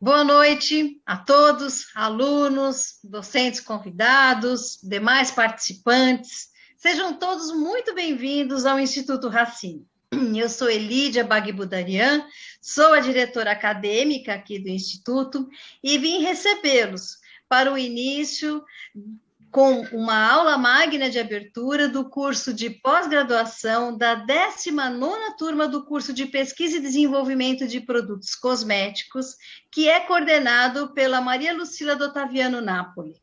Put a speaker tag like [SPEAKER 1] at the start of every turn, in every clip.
[SPEAKER 1] Boa noite a todos, alunos, docentes convidados, demais participantes. Sejam todos muito bem-vindos ao Instituto Racine. Eu sou Elídia Bagbudarian, sou a diretora acadêmica aqui do Instituto e vim recebê-los para o início com uma aula magna de abertura do curso de pós-graduação da 19ª turma do curso de Pesquisa e Desenvolvimento de Produtos Cosméticos, que é coordenado pela Maria Lucila Dottaviano Napoli.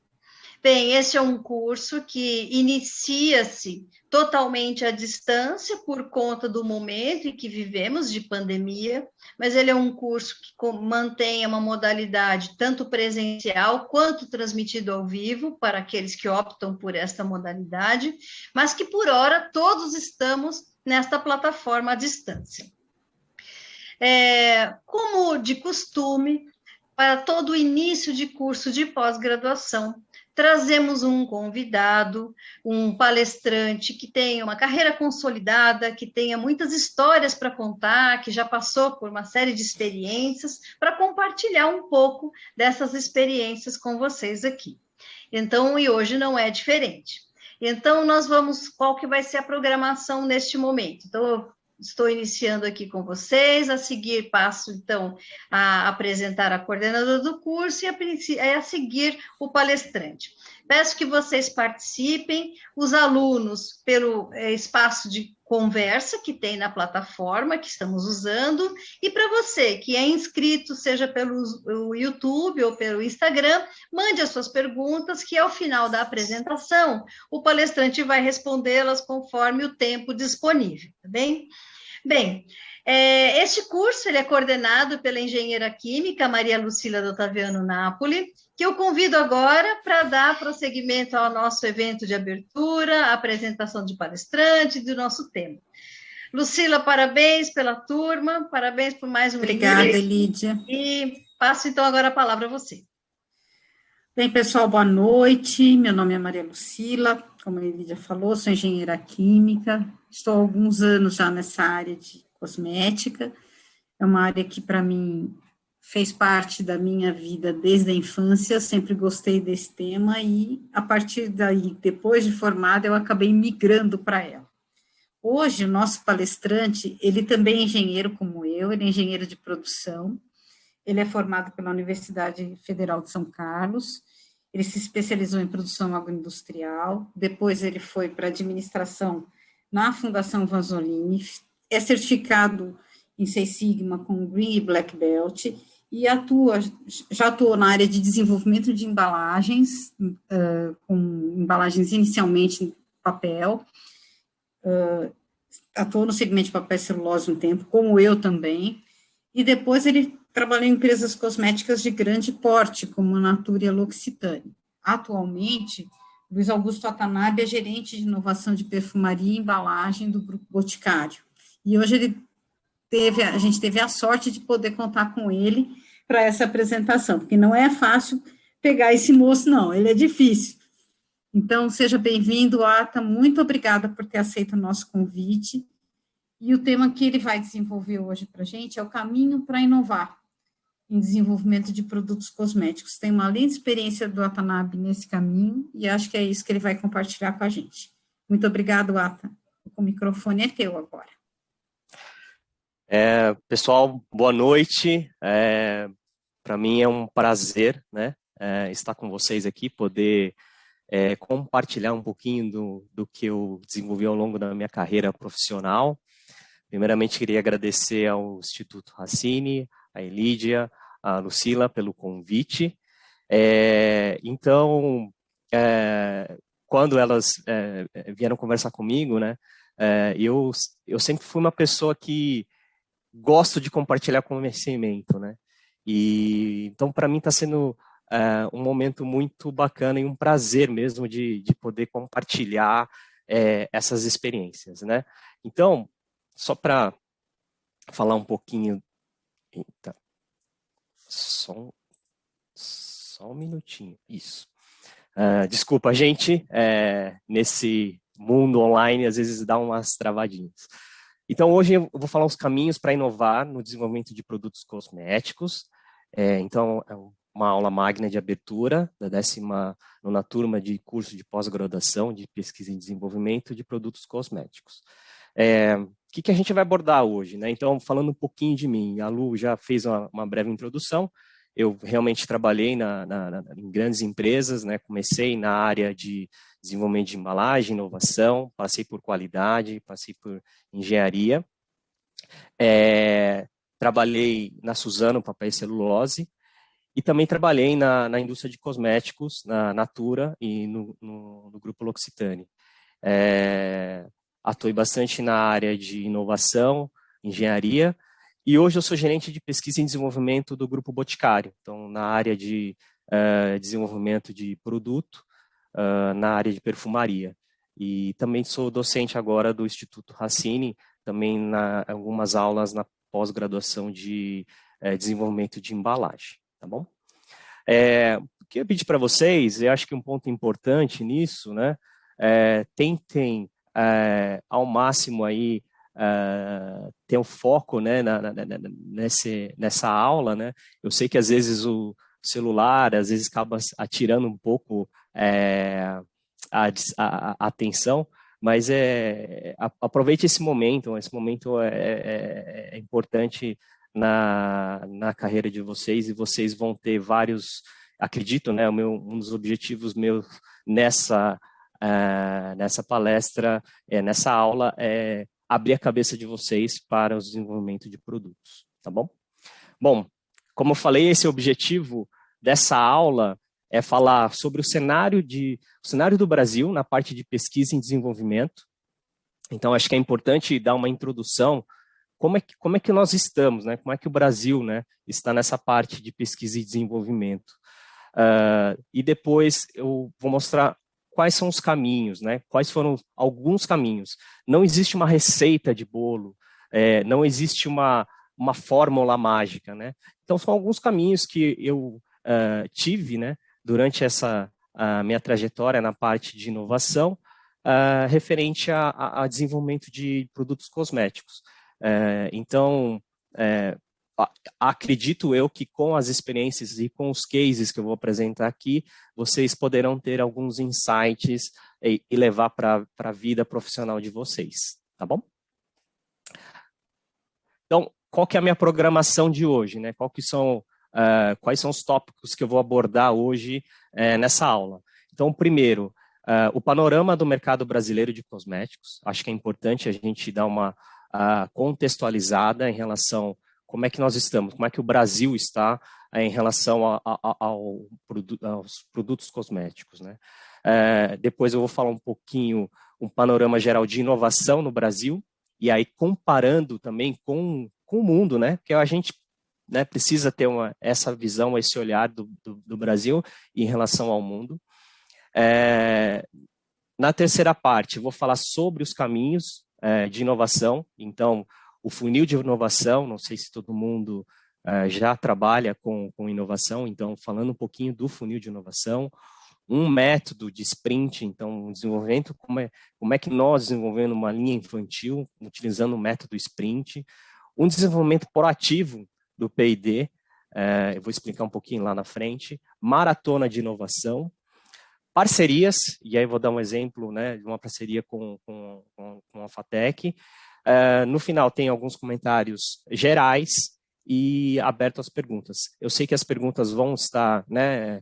[SPEAKER 1] Bem, esse é um curso que inicia-se totalmente à distância por conta do momento em que vivemos de pandemia, mas ele é um curso que mantém uma modalidade tanto presencial quanto transmitido ao vivo para aqueles que optam por esta modalidade, mas que por hora todos estamos nesta plataforma à distância. Como de costume, para todo início de curso de pós-graduação, trazemos um convidado, um palestrante que tenha uma carreira consolidada, que tenha muitas histórias para contar, que já passou por uma série de experiências, para compartilhar um pouco dessas experiências com vocês aqui. Então, e hoje não é diferente. Então, qual que vai ser a programação neste momento? Então, eu estou iniciando aqui com vocês, a seguir passo, então, a apresentar a coordenadora do curso e a seguir o palestrante. Peço que vocês participem, os alunos, pelo espaço de conversa que tem na plataforma que estamos usando, e para você que é inscrito, seja pelo YouTube ou pelo Instagram, mande as suas perguntas, que ao final da apresentação, o palestrante vai respondê-las conforme o tempo disponível, tá bem? Bem, este curso ele é coordenado pela engenheira química Maria Lucila Dottaviano Napoli, que eu convido agora para dar prosseguimento ao nosso evento de abertura, a apresentação de palestrante do nosso tema. Lucila, parabéns pela turma, parabéns por mais um
[SPEAKER 2] Obrigada,
[SPEAKER 1] início,
[SPEAKER 2] Lídia.
[SPEAKER 1] e passo então agora a palavra a você.
[SPEAKER 2] Bem, pessoal, boa noite. Meu nome é Maria Lucila, como a Lídia falou, sou engenheira química, estou há alguns anos já nessa área de cosmética, é uma área que, para mim, fez parte da minha vida desde a infância, sempre gostei desse tema e, a partir daí, depois de formada, eu acabei migrando para ela. Hoje, o nosso palestrante, ele também é engenheiro como eu, ele é engenheiro de produção. Ele é formado pela Universidade Federal de São Carlos, ele se especializou em produção agroindustrial, depois ele foi para administração na Fundação Vanzolini, é certificado em Six Sigma com Green e Black Belt, e já atuou na área de desenvolvimento de embalagens, com embalagens inicialmente em papel, atuou no segmento de papel e celulose um tempo, como eu também, e depois ele trabalhou em empresas cosméticas de grande porte, como Natura e L'Occitane. Atualmente, Luiz Augusto Watanabe é gerente de inovação de perfumaria e embalagem do Grupo Boticário. E hoje a gente teve a sorte de poder contar com ele para essa apresentação, porque não é fácil pegar esse moço, não, ele é difícil. Então, seja bem-vindo, Ata, muito obrigada por ter aceito o nosso convite. E o tema que ele vai desenvolver hoje para a gente é o caminho para inovar em desenvolvimento de produtos cosméticos. Tem uma linda experiência do Watanabe nesse caminho e acho que é isso que ele vai compartilhar com a gente. Muito obrigado, Ata. O microfone é teu agora.
[SPEAKER 3] Pessoal, boa noite. Para mim é um prazer, né, estar com vocês aqui, poder compartilhar um pouquinho do que eu desenvolvi ao longo da minha carreira profissional. Primeiramente, queria agradecer ao Instituto Racine, a Elídia, a Lucila pelo convite. Então, quando elas vieram conversar comigo, né, eu sempre fui uma pessoa que gosto de compartilhar conhecimento, né? E então, para mim, está sendo um momento muito bacana e um prazer mesmo de poder compartilhar essas experiências, né? Então, só para falar um pouquinho. Eita, só um minutinho. Isso. Desculpa, gente. Nesse mundo online, às vezes dá umas travadinhas. Então, hoje eu vou falar os caminhos para inovar no desenvolvimento de produtos cosméticos. Então, é uma aula magna de abertura da 19ª turma de curso de pós-graduação de pesquisa e desenvolvimento de produtos cosméticos. O que a gente vai abordar hoje, né? Então, falando um pouquinho de mim, a Lu já fez uma breve introdução. Eu realmente trabalhei em grandes empresas, né? Comecei na área de desenvolvimento de embalagem, inovação, passei por qualidade, passei por engenharia. Trabalhei na Suzano Papel e Celulose e também trabalhei na indústria de cosméticos, na Natura e no Grupo L'Occitane. Atuei bastante na área de inovação, engenharia, e hoje eu sou gerente de pesquisa e desenvolvimento do Grupo Boticário, então na área de desenvolvimento de produto, na área de perfumaria. E também sou docente agora do Instituto Racine, também algumas aulas na pós-graduação de desenvolvimento de embalagem, tá bom? O que eu pedi para vocês, eu acho que um ponto importante nisso, né, tentem ao máximo aí ter um foco, né, nessa aula, né. Eu sei que às vezes o celular, às vezes acaba atirando um pouco a atenção, mas aproveite esse momento é importante na carreira de vocês, e vocês vão ter vários, acredito, né, um dos objetivos meus nessa palestra, nessa aula, é abrir a cabeça de vocês para o desenvolvimento de produtos, tá bom? Bom, como eu falei, esse objetivo dessa aula é falar sobre o cenário do Brasil na parte de pesquisa e desenvolvimento. Então, acho que é importante dar uma introdução. Como é que nós estamos, né? Como é que o Brasil, né, está nessa parte de pesquisa e desenvolvimento? E depois eu vou mostrar quais são os caminhos, né? Quais foram alguns caminhos. Não existe uma receita de bolo, não existe uma fórmula mágica, né? Então, são alguns caminhos que eu tive, né, durante essa minha trajetória na parte de inovação, referente a desenvolvimento de produtos cosméticos. Então, acredito eu que com as experiências e com os cases que eu vou apresentar aqui, vocês poderão ter alguns insights e levar para a vida profissional de vocês, tá bom? Então, qual que é a minha programação de hoje, né? Quais são os tópicos que eu vou abordar hoje nessa aula? Então, primeiro, o panorama do mercado brasileiro de cosméticos. Acho que é importante a gente dar uma contextualizada em relação a como é que nós estamos, como é que o Brasil está em relação aos produtos cosméticos, né? Depois eu vou falar um pouquinho, um panorama geral de inovação no Brasil, e aí comparando também com o mundo, né? Porque a gente, né, precisa ter essa visão, esse olhar do Brasil em relação ao mundo. Na terceira parte, vou falar sobre os caminhos de inovação. Então, o funil de inovação, não sei se todo mundo já trabalha com inovação, então, falando um pouquinho do funil de inovação, um método de sprint, então, o desenvolvimento, como é que nós desenvolvemos uma linha infantil, utilizando o método sprint, um desenvolvimento proativo do P&D, eu vou explicar um pouquinho lá na frente, maratona de inovação, parcerias, e aí vou dar um exemplo, né, de uma parceria com a FATEC. No final tem alguns comentários gerais e aberto às perguntas. Eu sei que as perguntas vão estar, né,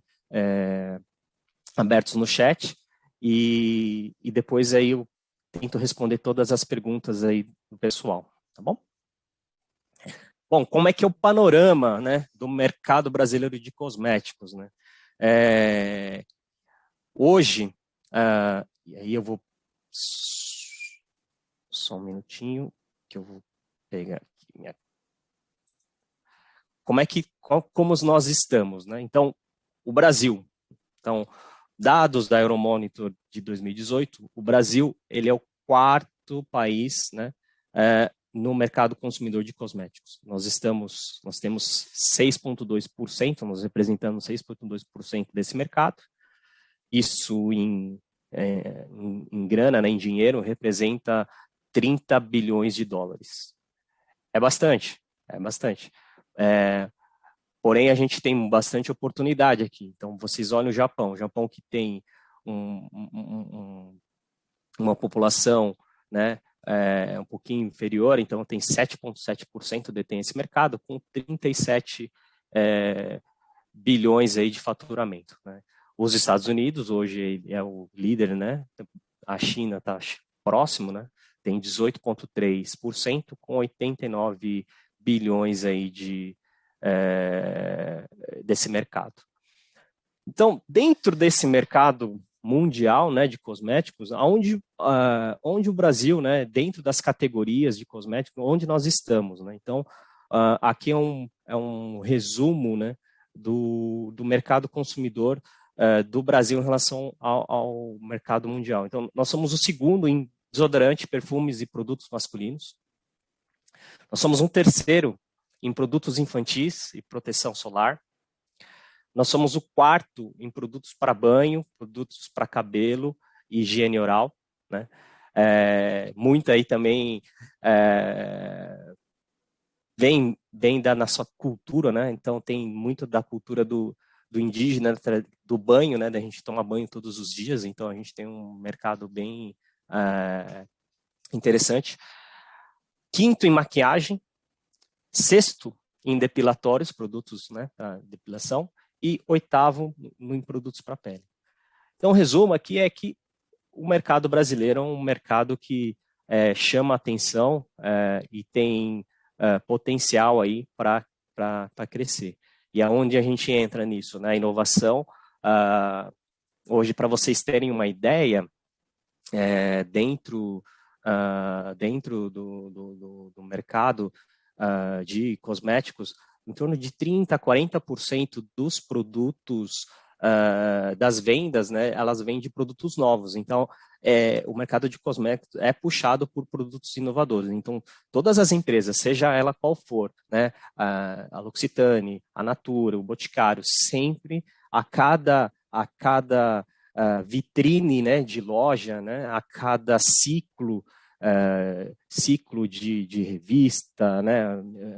[SPEAKER 3] abertos no chat, e depois aí eu tento responder todas as perguntas aí do pessoal, tá bom? Bom, como é que é o panorama, né, do mercado brasileiro de cosméticos, né? Hoje, e aí eu vou só um minutinho que eu vou pegar aqui como nós estamos, né? Então, o Brasil. Então, dados da Euromonitor de 2018, o Brasil, ele é o quarto país, né, no mercado consumidor de cosméticos. Nós temos 6,2%, nós representamos 6,2% desse mercado. Isso em grana, né, em dinheiro, representa 30 bilhões de dólares. É bastante. Porém, a gente tem bastante oportunidade aqui. Então, vocês olham o Japão que tem uma população, né, um pouquinho inferior, então tem 7,7% detém esse mercado, com 37 bilhões aí de faturamento, né? Os Estados Unidos hoje é o líder, né? A China está próximo, né? Tem 18,3% com 89 bilhões aí desse mercado. Então, dentro desse mercado mundial, né, de cosméticos, onde o Brasil, né, dentro das categorias de cosméticos, onde nós estamos, né? Então, aqui é um resumo, né, do mercado consumidor do Brasil em relação ao mercado mundial. Então, nós somos o segundo em desodorante, perfumes e produtos masculinos. Nós somos um terceiro em produtos infantis e proteção solar. Nós somos o quarto em produtos para banho, produtos para cabelo e higiene oral, né? Muito aí também vem da nossa cultura, né? Então tem muito da cultura do indígena, do banho, né? Da gente tomar banho todos os dias, então a gente tem um mercado bem interessante. Quinto em maquiagem, sexto em depilatórios, produtos, né, para depilação, e oitavo em produtos para pele. Então, o resumo aqui é que o mercado brasileiro é um mercado que chama atenção e tem potencial aí para crescer. E aonde a gente entra nisso, né? Inovação. Hoje, para vocês terem uma ideia, dentro do mercado de cosméticos, em torno de 30% a 40% dos produtos das vendas, né, elas vêm de produtos novos. Então, o mercado de cosméticos é puxado por produtos inovadores. Então, todas as empresas, seja ela qual for, né, a L'Occitane, a Natura, o Boticário, sempre a cada vitrine, né, de loja, né, a cada ciclo de revista, né,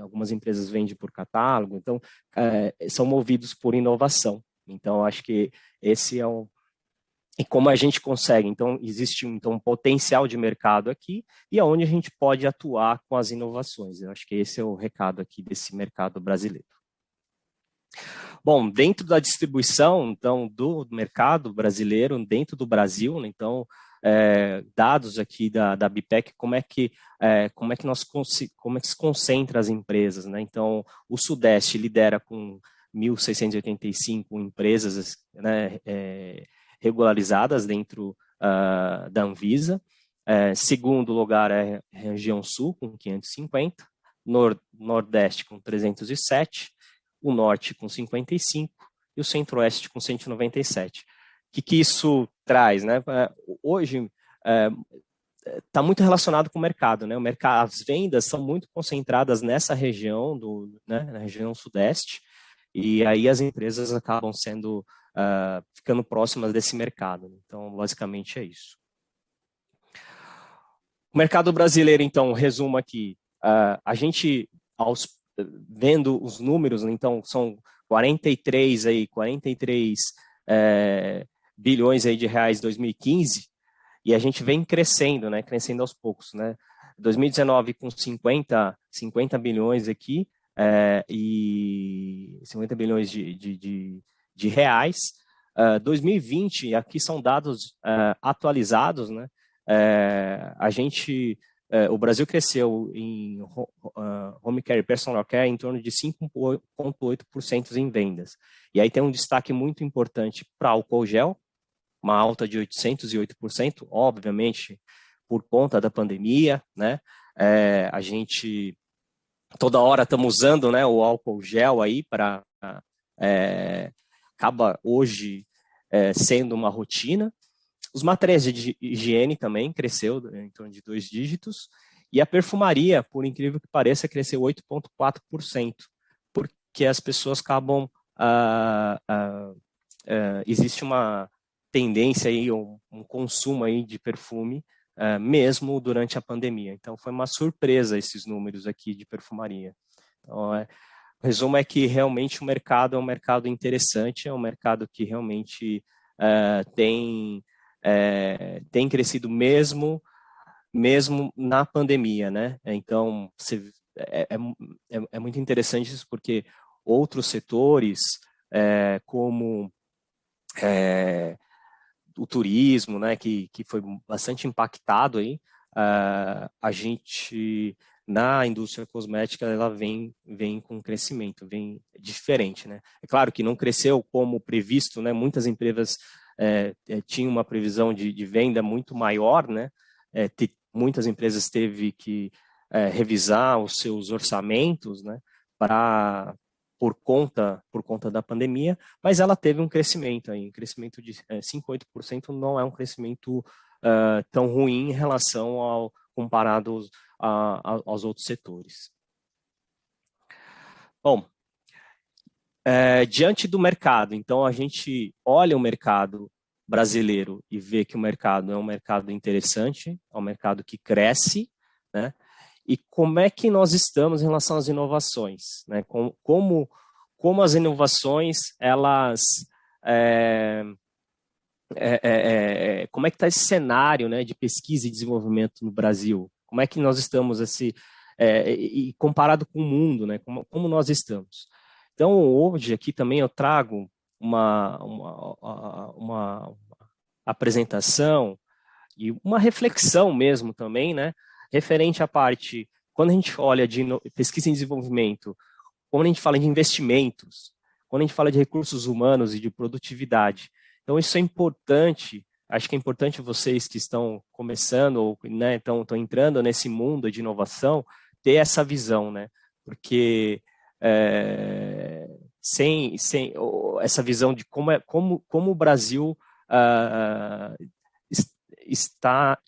[SPEAKER 3] algumas empresas vendem por catálogo, então são movidos por inovação. Então, acho que esse é e como a gente consegue. Então, existe um potencial de mercado aqui e aonde a gente pode atuar com as inovações. Eu acho que esse é o recado aqui desse mercado brasileiro. Bom, dentro da distribuição, então, do mercado brasileiro, dentro do Brasil, né, então, dados aqui da BPEC, como é que se concentra as empresas, né? Então, o Sudeste lidera com 1.685 empresas, né, regularizadas dentro da Anvisa. Segundo lugar é a região Sul, com 550, Nordeste com 307, o Norte com 55 e o Centro-Oeste com 197. O que isso traz, né? Hoje está muito relacionado com o mercado, né? As vendas são muito concentradas nessa região, né, na região Sudeste, e aí as empresas acabam ficando próximas desse mercado. Então, basicamente é isso. O mercado brasileiro, então, resumo aqui, a gente, vendo os números, então, são 43 bilhões aí de reais em 2015, e a gente vem crescendo, né? Crescendo aos poucos, né? 2019 com 50 bilhões aqui, e 50 bilhões de reais. 2020, aqui são dados atualizados, né? O Brasil cresceu em home care e personal care em torno de 5,8% em vendas. E aí tem um destaque muito importante para álcool gel, uma alta de 808%, obviamente por conta da pandemia, né? A gente toda hora estamos usando, né, o álcool gel aí acaba hoje sendo uma rotina. Os materiais de higiene também cresceu em torno de 2 dígitos, e a perfumaria, por incrível que pareça, cresceu 8,4%, porque as pessoas acabam existe uma tendência aí, um consumo aí de perfume mesmo durante a pandemia. Então foi uma surpresa esses números aqui de perfumaria. Então, O resumo é que realmente o mercado é um mercado interessante, é um mercado que realmente tem crescido mesmo na pandemia, né? Então, é muito interessante isso, porque outros setores, como o turismo, né, que foi bastante impactado aí, a gente, na indústria cosmética, ela vem com crescimento, vem diferente, né? É claro que não cresceu como previsto, né? Muitas empresas tinham uma previsão de venda muito maior, né? Muitas empresas teve que revisar os seus orçamentos, né? Por conta da pandemia, mas ela teve um crescimento aí, um crescimento de 5, 8% não é um crescimento tão ruim em relação comparado aos outros setores. Bom, diante do mercado, então a gente olha o mercado brasileiro e vê que o mercado é um mercado interessante, é um mercado que cresce, né? E como é que nós estamos em relação às inovações, né? Como as inovações, elas... como é que está esse cenário, né, de pesquisa e desenvolvimento no Brasil? Como é que nós estamos, e comparado com o mundo, né? Como nós estamos? Então, hoje aqui também eu trago uma apresentação e uma reflexão mesmo também, né, referente à parte, quando a gente olha de pesquisa e desenvolvimento, quando a gente fala de investimentos, quando a gente fala de recursos humanos e de produtividade. Então, isso é importante, acho que é importante vocês que estão começando ou, né, estão entrando nesse mundo de inovação, ter essa visão, né, porque sem essa visão de como o Brasil está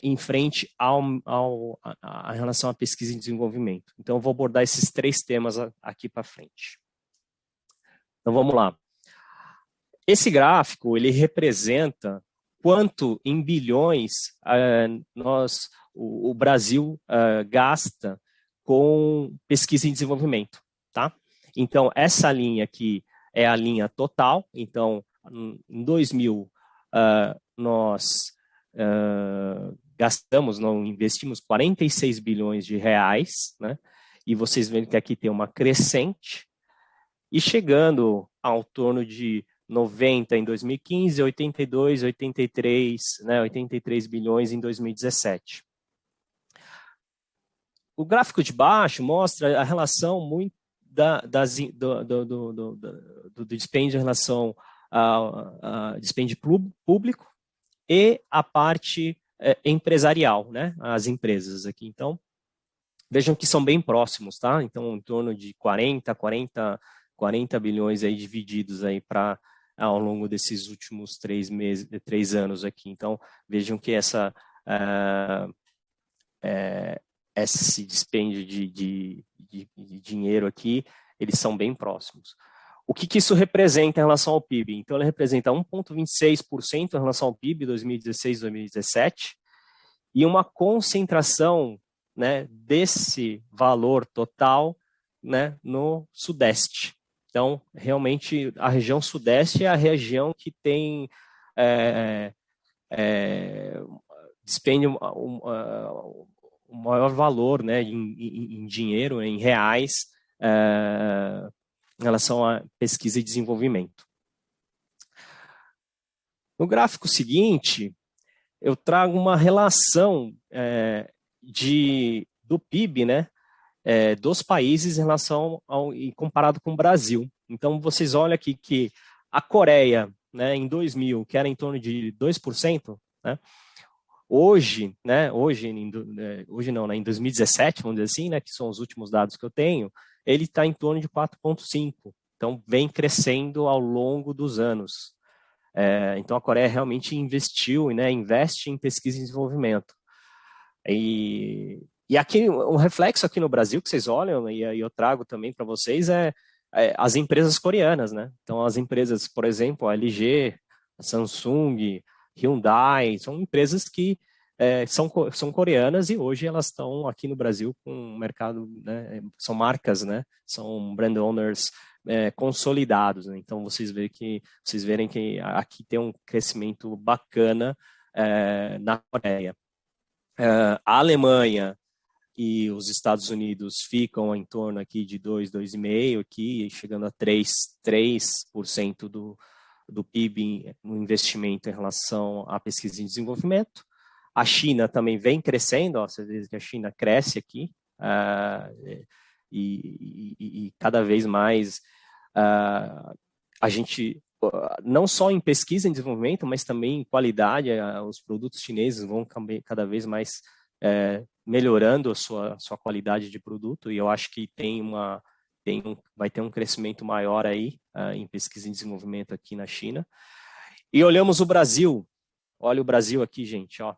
[SPEAKER 3] em frente a relação à pesquisa e desenvolvimento. Então, eu vou abordar esses 3 temas aqui para frente. Então, vamos lá. Esse gráfico, ele representa quanto em bilhões o Brasil gasta com pesquisa e desenvolvimento, tá? Então, essa linha aqui é a linha total. Então, em 2000, nós investimos 46 bilhões de reais, né? E vocês veem que aqui tem uma crescente, e chegando ao torno de 90 em 2015, 82, 83, né, 83 bilhões em 2017. O gráfico de baixo mostra a relação muito do dispêndio em relação ao dispêndio público e a parte empresarial, né, as empresas aqui. Então, vejam que são bem próximos, tá? Então, em torno de 40 bilhões aí divididos aí ao longo desses últimos 3 anos aqui. Então, vejam que esse dispêndio de dinheiro aqui, eles são bem próximos. O que isso representa em relação ao PIB? Então, ele representa 1,26% em relação ao PIB 2016-2017 e uma concentração, né, desse valor total, né, no Sudeste. Então, realmente, a região Sudeste é a região que tem despende o maior valor, né, em dinheiro, em reais, em relação à pesquisa e desenvolvimento. No gráfico seguinte, eu trago uma relação do PIB, né, dos países em relação e comparado com o Brasil. Então, vocês olham aqui que a Coreia, né, em 2000, que era em torno de 2%, né, hoje não, né, em 2017, vamos dizer assim, né, que são os últimos dados que eu tenho, ele está em torno de 4,5%. Então, vem crescendo ao longo dos anos. Então, a Coreia realmente investiu, né, investe em pesquisa e desenvolvimento. E aqui, um reflexo aqui no Brasil que vocês olham, e eu trago também para vocês, as empresas coreanas, né? Então, as empresas, por exemplo, a LG, a Samsung, Hyundai, são empresas que são coreanas e hoje elas estão aqui no Brasil com um mercado, né, são marcas, né, são brand owners consolidados, né? Então vocês verem que aqui tem um crescimento bacana na Coreia. A Alemanha e os Estados Unidos ficam em torno aqui de 2,5%, aqui, chegando a 3% do PIB no investimento em relação à pesquisa e desenvolvimento. A China também vem crescendo, ó, você vê que a China cresce aqui, e cada vez mais a gente, não só em pesquisa e desenvolvimento, mas também em qualidade, os produtos chineses vão cada vez mais melhorando a sua qualidade de produto, e eu acho que vai ter um crescimento maior aí em pesquisa e desenvolvimento aqui na China. E olhamos o Brasil, olha o Brasil aqui, gente, ó.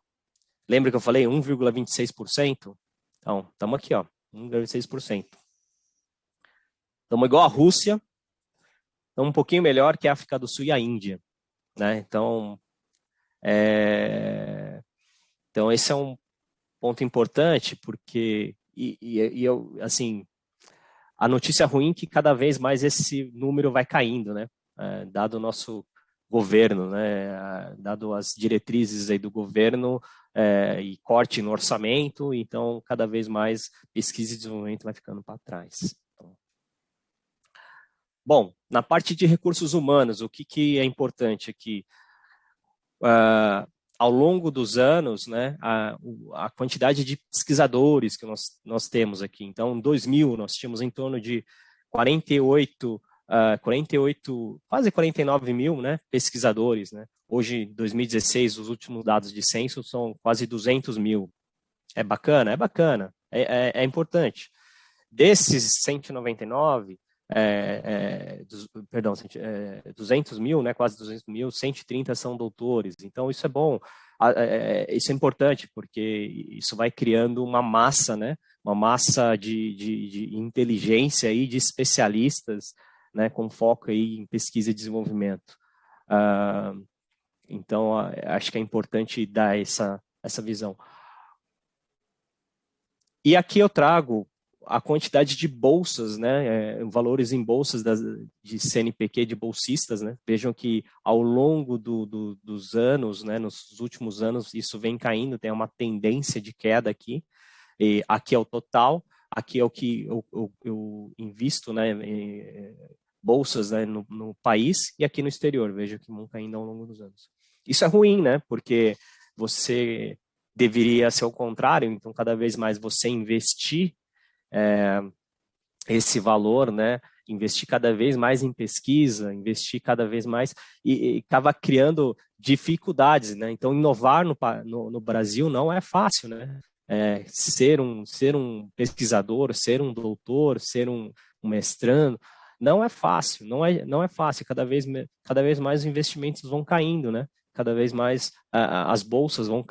[SPEAKER 3] Lembra que eu falei 1,26%? Então, estamos aqui, ó, 1,26%. Estamos igual a Rússia, estamos um pouquinho melhor que a África do Sul e a Índia, né? Então esse é um ponto importante, porque eu, assim, a notícia ruim é que cada vez mais esse número vai caindo, né? Dado o nosso governo, né? Dado as diretrizes aí do governo e corte no orçamento, então cada vez mais pesquisa e desenvolvimento vai ficando para trás. Bom, na parte de recursos humanos, o que é importante aqui? Ao longo dos anos, né, a quantidade de pesquisadores que nós temos aqui. Então, em 2000, nós tínhamos em torno de 48, quase 49 mil, né, pesquisadores, né? Hoje, em 2016, os últimos dados de censo são quase 200 mil. É bacana? É bacana. É importante. Desses 199, 200 mil, né, quase 200 mil, 130 são doutores. Então, isso é bom. Isso é importante, porque isso vai criando uma massa, né, uma massa de inteligência e de especialistas, né, com foco aí em pesquisa e desenvolvimento. Então, acho que é importante dar essa visão. E aqui eu trago a quantidade de bolsas, né, valores em bolsas de CNPq, de bolsistas, né. Vejam que ao longo dos anos, né, nos últimos anos, isso vem caindo, tem uma tendência de queda aqui. E aqui é o total, aqui é o que eu invisto, né, bolsas, né, no país e aqui no exterior. Veja que vão caindo ao longo dos anos. Isso é ruim, né, porque você deveria ser o contrário, então cada vez mais você investir esse valor, né, investir cada vez mais em pesquisa, investir cada vez mais e acaba criando dificuldades, né? Então inovar no Brasil não é fácil, né? Ser um pesquisador, ser um doutor, ser um mestrando, não é fácil, não é fácil. Cada vez mais os investimentos vão caindo, né? Cada vez mais as bolsas vão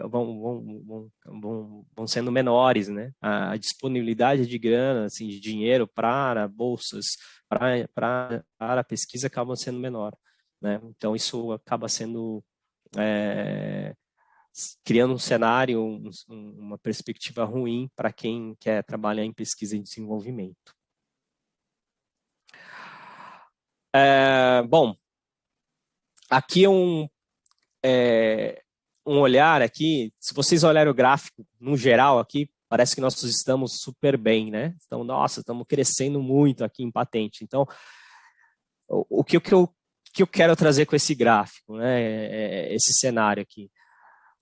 [SPEAKER 3] sendo menores, né? A disponibilidade de grana, assim, de dinheiro para bolsas, para a pesquisa acaba sendo menor, né? Então isso acaba sendo criando um cenário, uma perspectiva ruim para quem quer trabalhar em pesquisa e desenvolvimento. Bom, aqui é um olhar aqui, se vocês olharem o gráfico no geral aqui, parece que nós estamos super bem, né? Então, nossa, estamos crescendo muito aqui em patente. Então, o que eu quero trazer com esse gráfico, né? Esse cenário aqui.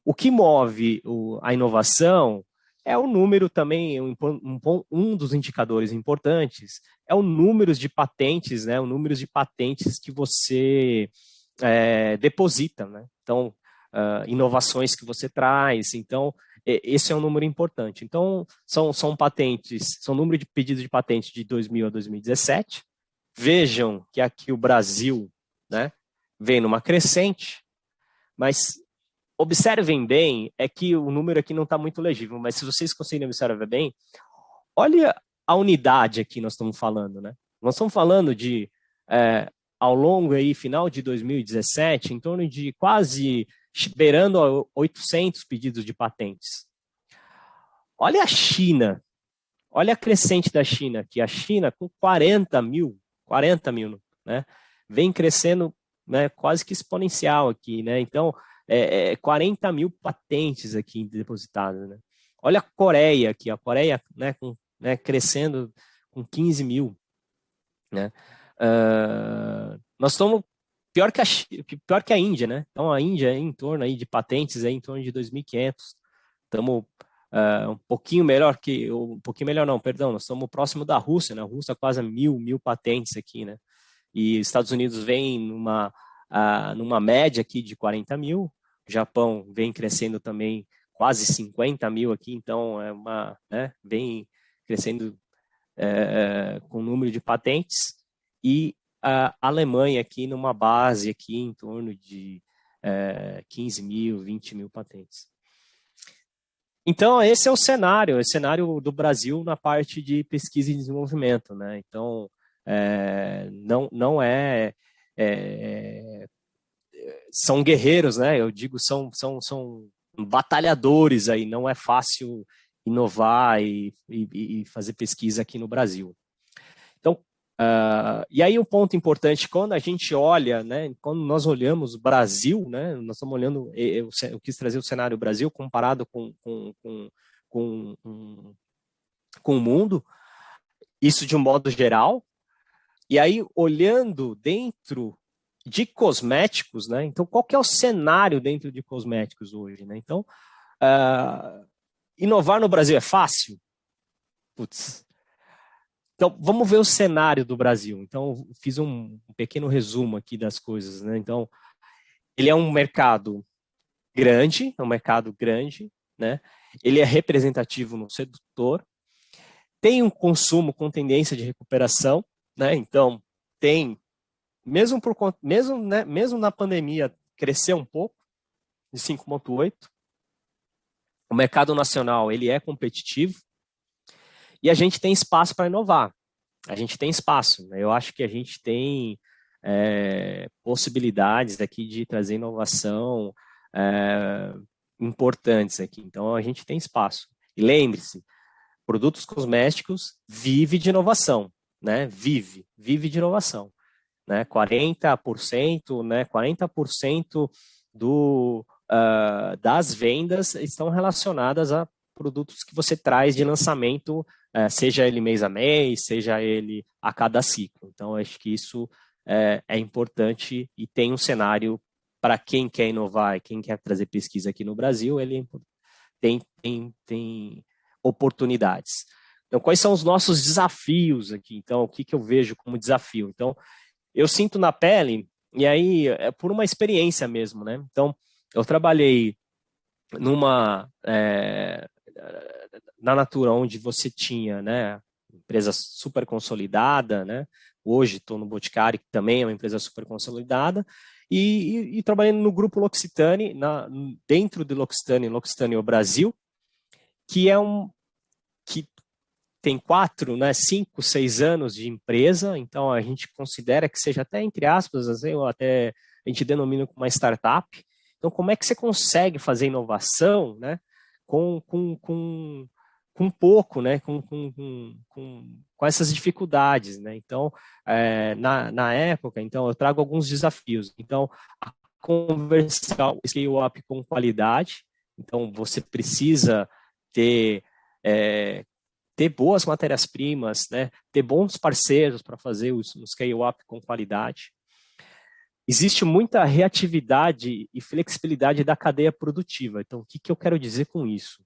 [SPEAKER 3] O que move a inovação é o número também, um dos indicadores importantes, é o número de patentes, né? O número de patentes que você deposita, né? Então, inovações que você traz. Então, esse é um número importante. Então, são patentes, são número de pedidos de patente de 2000 a 2017. Vejam que aqui o Brasil, né, vem numa crescente, mas observem bem, é que o número aqui não está muito legível, mas se vocês conseguirem observar bem, olha a unidade aqui nós estamos falando, né? Nós estamos falando de, ao longo aí, final de 2017, em torno de quase beirando 800 pedidos de patentes. Olha a China, olha a crescente da China aqui, a China com 40 mil, né? Vem crescendo, né, quase que exponencial aqui, né? Então, 40 mil patentes aqui depositadas, né? Olha a Coreia aqui, a Coreia, né, crescendo com 15 mil, né? Nós estamos pior que a Índia, né? Então, a Índia é em torno aí de patentes, em torno de 2.500. Estamos um pouquinho melhor não, perdão, nós estamos próximo da Rússia, né? A Rússia quase mil patentes aqui, né? E os Estados Unidos vem numa média aqui de 40 mil, o Japão vem crescendo também quase 50 mil aqui, então né, vem crescendo com o número de patentes, e a Alemanha aqui numa base aqui em torno de 15 mil, 20 mil patentes. Então, esse é o cenário do Brasil na parte de pesquisa e desenvolvimento, né? Então, não são guerreiros, né? Eu digo, são batalhadores aí, não é fácil inovar e fazer pesquisa aqui no Brasil. Então, e aí um ponto importante, quando a gente olha, né, quando nós olhamos o Brasil, né, nós estamos olhando, eu quis trazer o cenário Brasil comparado com o mundo, isso de um modo geral, e aí olhando dentro de cosméticos, né, então qual que é o cenário dentro de cosméticos hoje, né? Então, inovar no Brasil é fácil? Putz. Então, vamos ver o cenário do Brasil. Então, fiz um pequeno resumo aqui das coisas, né? Então, ele é um mercado grande, né? Ele é representativo no setor, tem um consumo com tendência de recuperação, né? Então, mesmo na pandemia, cresceu um pouco, de 5,8%. O mercado nacional, ele é competitivo, e a gente tem espaço para inovar. A gente tem espaço. Né? Eu acho que a gente tem possibilidades aqui de trazer inovação importantes aqui. Então, a gente tem espaço. E lembre-se, produtos cosméticos vive de inovação. Né? Vive de inovação. Né? 40%, né? 40% das vendas estão relacionadas a produtos que você traz de lançamento, seja ele mês a mês, seja ele a cada ciclo. Então, acho que isso é importante e tem um cenário para quem quer inovar e quem quer trazer pesquisa aqui no Brasil, ele tem oportunidades. Então, quais são os nossos desafios aqui? Então, o que eu vejo como desafio? Então, eu sinto na pele, e aí é por uma experiência mesmo, né? Então, eu trabalhei na Natura, onde você tinha, né, empresa super consolidada, né? Hoje estou no Boticário, que também é uma empresa super consolidada, e trabalhando no grupo L'Occitane, dentro do L'Occitane Brasil, que que tem 4, né, 5, 6 anos de empresa, então a gente considera que seja até, entre aspas, ou até a gente denomina como uma startup. Então, como é que você consegue fazer inovação, né, com pouco, né, com essas dificuldades, né? Então, na época, então, eu trago alguns desafios. Então, a conversar o scale-up com qualidade. Então, você precisa ter boas matérias-primas, né? Ter bons parceiros para fazer o scale-up com qualidade. Existe muita reatividade e flexibilidade da cadeia produtiva. Então, o que eu quero dizer com isso?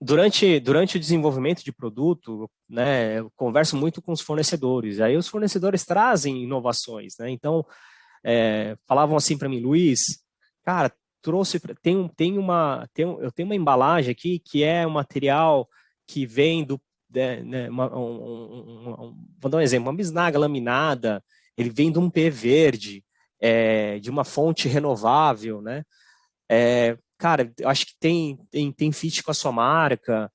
[SPEAKER 3] Durante o desenvolvimento de produto, né, eu converso muito com os fornecedores. Aí os fornecedores trazem inovações, né? Então, falavam assim para mim, Luiz, cara, eu tenho uma embalagem aqui que é um material que vem vou dar um exemplo, uma bisnaga laminada, ele vem de um pê verde, de uma fonte renovável, né? Cara, eu acho que tem fit com a sua marca,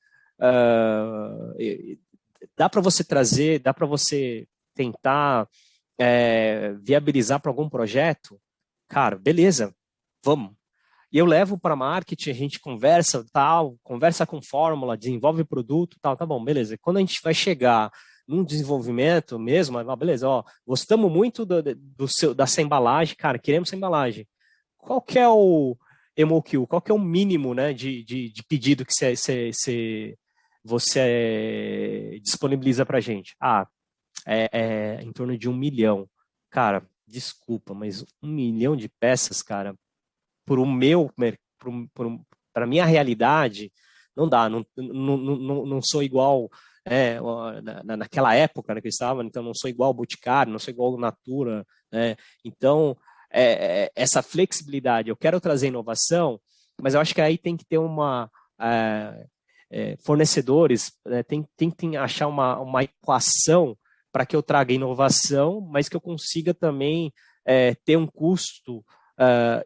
[SPEAKER 3] dá para você trazer, dá para você tentar viabilizar para algum projeto, cara, beleza, vamos. E eu levo para marketing, a gente conversa, tal, conversa com fórmula, desenvolve produto, tal, tá bom, beleza. Quando a gente vai chegar num desenvolvimento mesmo, beleza, ó, gostamos muito dessa embalagem, cara, queremos essa embalagem. Qual que é o MOQ? Qual que é o mínimo, né, de pedido que você disponibiliza para a gente? Em torno de 1 milhão. Cara, desculpa, mas 1 milhão de peças, cara, para minha realidade, não dá, não sou igual naquela época, né, que eu estava, então não sou igual ao Boticário, não sou igual ao Natura, né, então essa flexibilidade, eu quero trazer inovação, mas eu acho que aí tem que ter fornecedores, tem achar uma equação para que eu traga inovação, mas que eu consiga também ter um custo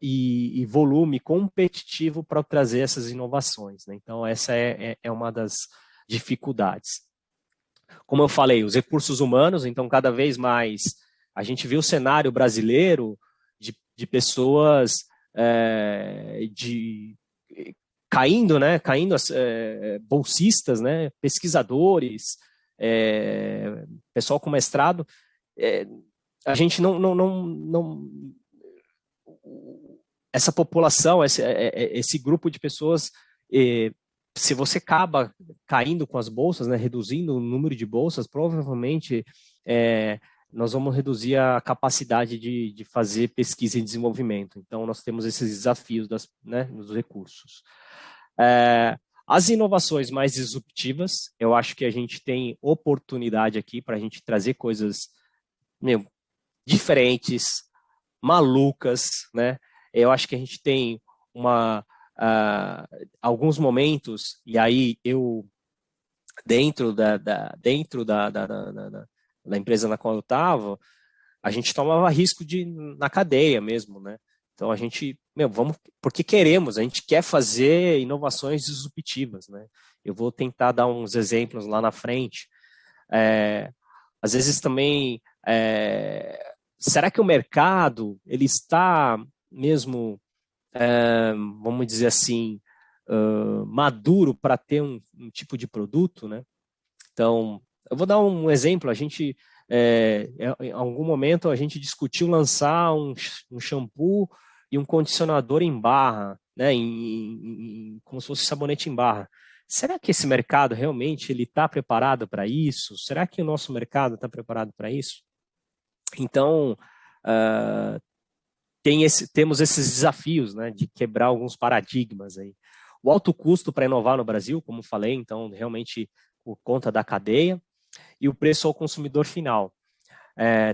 [SPEAKER 3] e volume competitivo para trazer essas inovações, né? Então, essa é uma das dificuldades. Como eu falei, os recursos humanos, então, cada vez mais a gente vê o cenário brasileiro de pessoas caindo, né? Caindo bolsistas, né? Pesquisadores, pessoal com mestrado. A gente não essa população, esse grupo de pessoas, se você acaba caindo com as bolsas, né, reduzindo o número de bolsas, provavelmente nós vamos reduzir a capacidade de fazer pesquisa e desenvolvimento. Então, nós temos esses desafios dos recursos. As inovações mais disruptivas, eu acho que a gente tem oportunidade aqui para a gente trazer coisas diferentes, malucas, né? Eu acho que a gente tem alguns momentos, e aí eu, dentro da empresa na qual eu estava, a gente tomava risco na cadeia mesmo, né? Então a gente, vamos, porque queremos, a gente quer fazer inovações disruptivas, né? Eu vou tentar dar uns exemplos lá na frente. Às vezes também, será que o mercado, ele está mesmo, vamos dizer assim, maduro para ter um tipo de produto, né? Então, eu vou dar um exemplo. A gente, em algum momento, a gente discutiu lançar um shampoo e um condicionador em barra, né? Como se fosse sabonete em barra. Será que esse mercado realmente ele está preparado para isso? Será que o nosso mercado está preparado para isso? Então, temos esses desafios, né, de quebrar alguns paradigmas aí. O alto custo para inovar no Brasil, como falei, então, realmente, por conta da cadeia, e o preço ao consumidor final.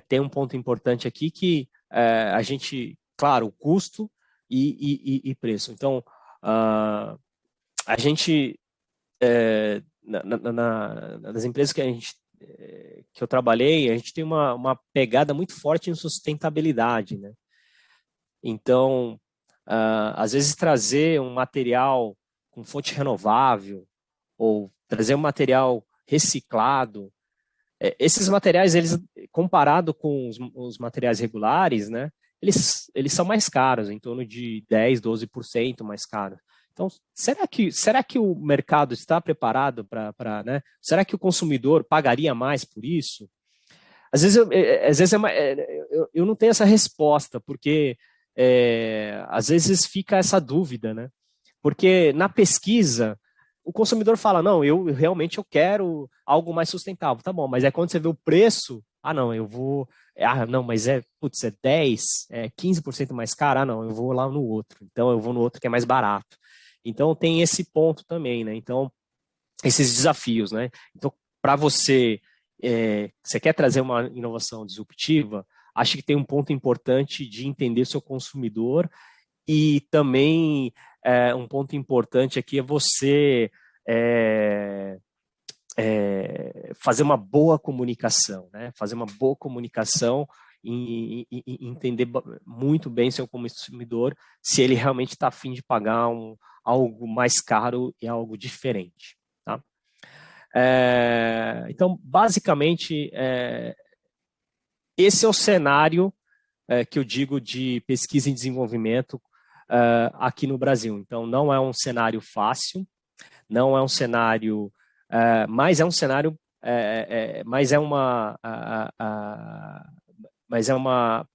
[SPEAKER 3] Tem um ponto importante aqui que a gente, claro, o custo e preço. Então, a gente, nas empresas que eu trabalhei, a gente tem uma pegada muito forte em sustentabilidade, né? Então, às vezes trazer um material com fonte renovável ou trazer um material reciclado, esses materiais, eles comparado com os materiais regulares, né, eles são mais caros, em torno de 10, 12% mais caros. Então, será que o mercado está preparado né? Será que o consumidor pagaria mais por isso? Às vezes eu não tenho essa resposta, porque às vezes fica essa dúvida, né? Porque na pesquisa, o consumidor fala, não, eu realmente quero algo mais sustentável. Tá bom, mas é quando você vê o preço, não, eu vou... não, mas putz, é 10, 15% mais caro. Não, eu vou lá no outro. Então, eu vou no outro que é mais barato. Então, tem esse ponto também, né? Então, esses desafios, né? Então, para você quer trazer uma inovação disruptiva, acho que tem um ponto importante de entender o seu consumidor e também um ponto importante aqui é você fazer uma boa comunicação, né? Fazer uma boa comunicação e entender muito bem seu consumidor, se ele realmente está a fim de pagar algo mais caro e algo diferente. Tá? Então, basicamente, esse é o cenário que eu digo de pesquisa e desenvolvimento aqui no Brasil. Então, não é um cenário fácil, não é um cenário, mas é um cenário, mas é uma,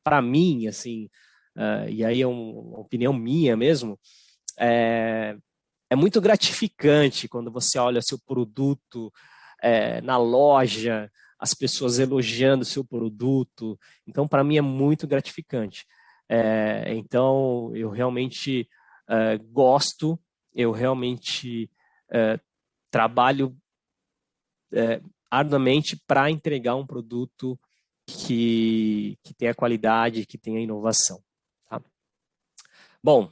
[SPEAKER 3] para mim, assim, e aí é uma opinião minha mesmo, é muito gratificante quando você olha seu produto na loja, as pessoas elogiando o seu produto. Então, para mim, é muito gratificante. Então, eu realmente gosto, eu realmente trabalho arduamente para entregar um produto que tenha qualidade, que tenha inovação. Tá? Bom,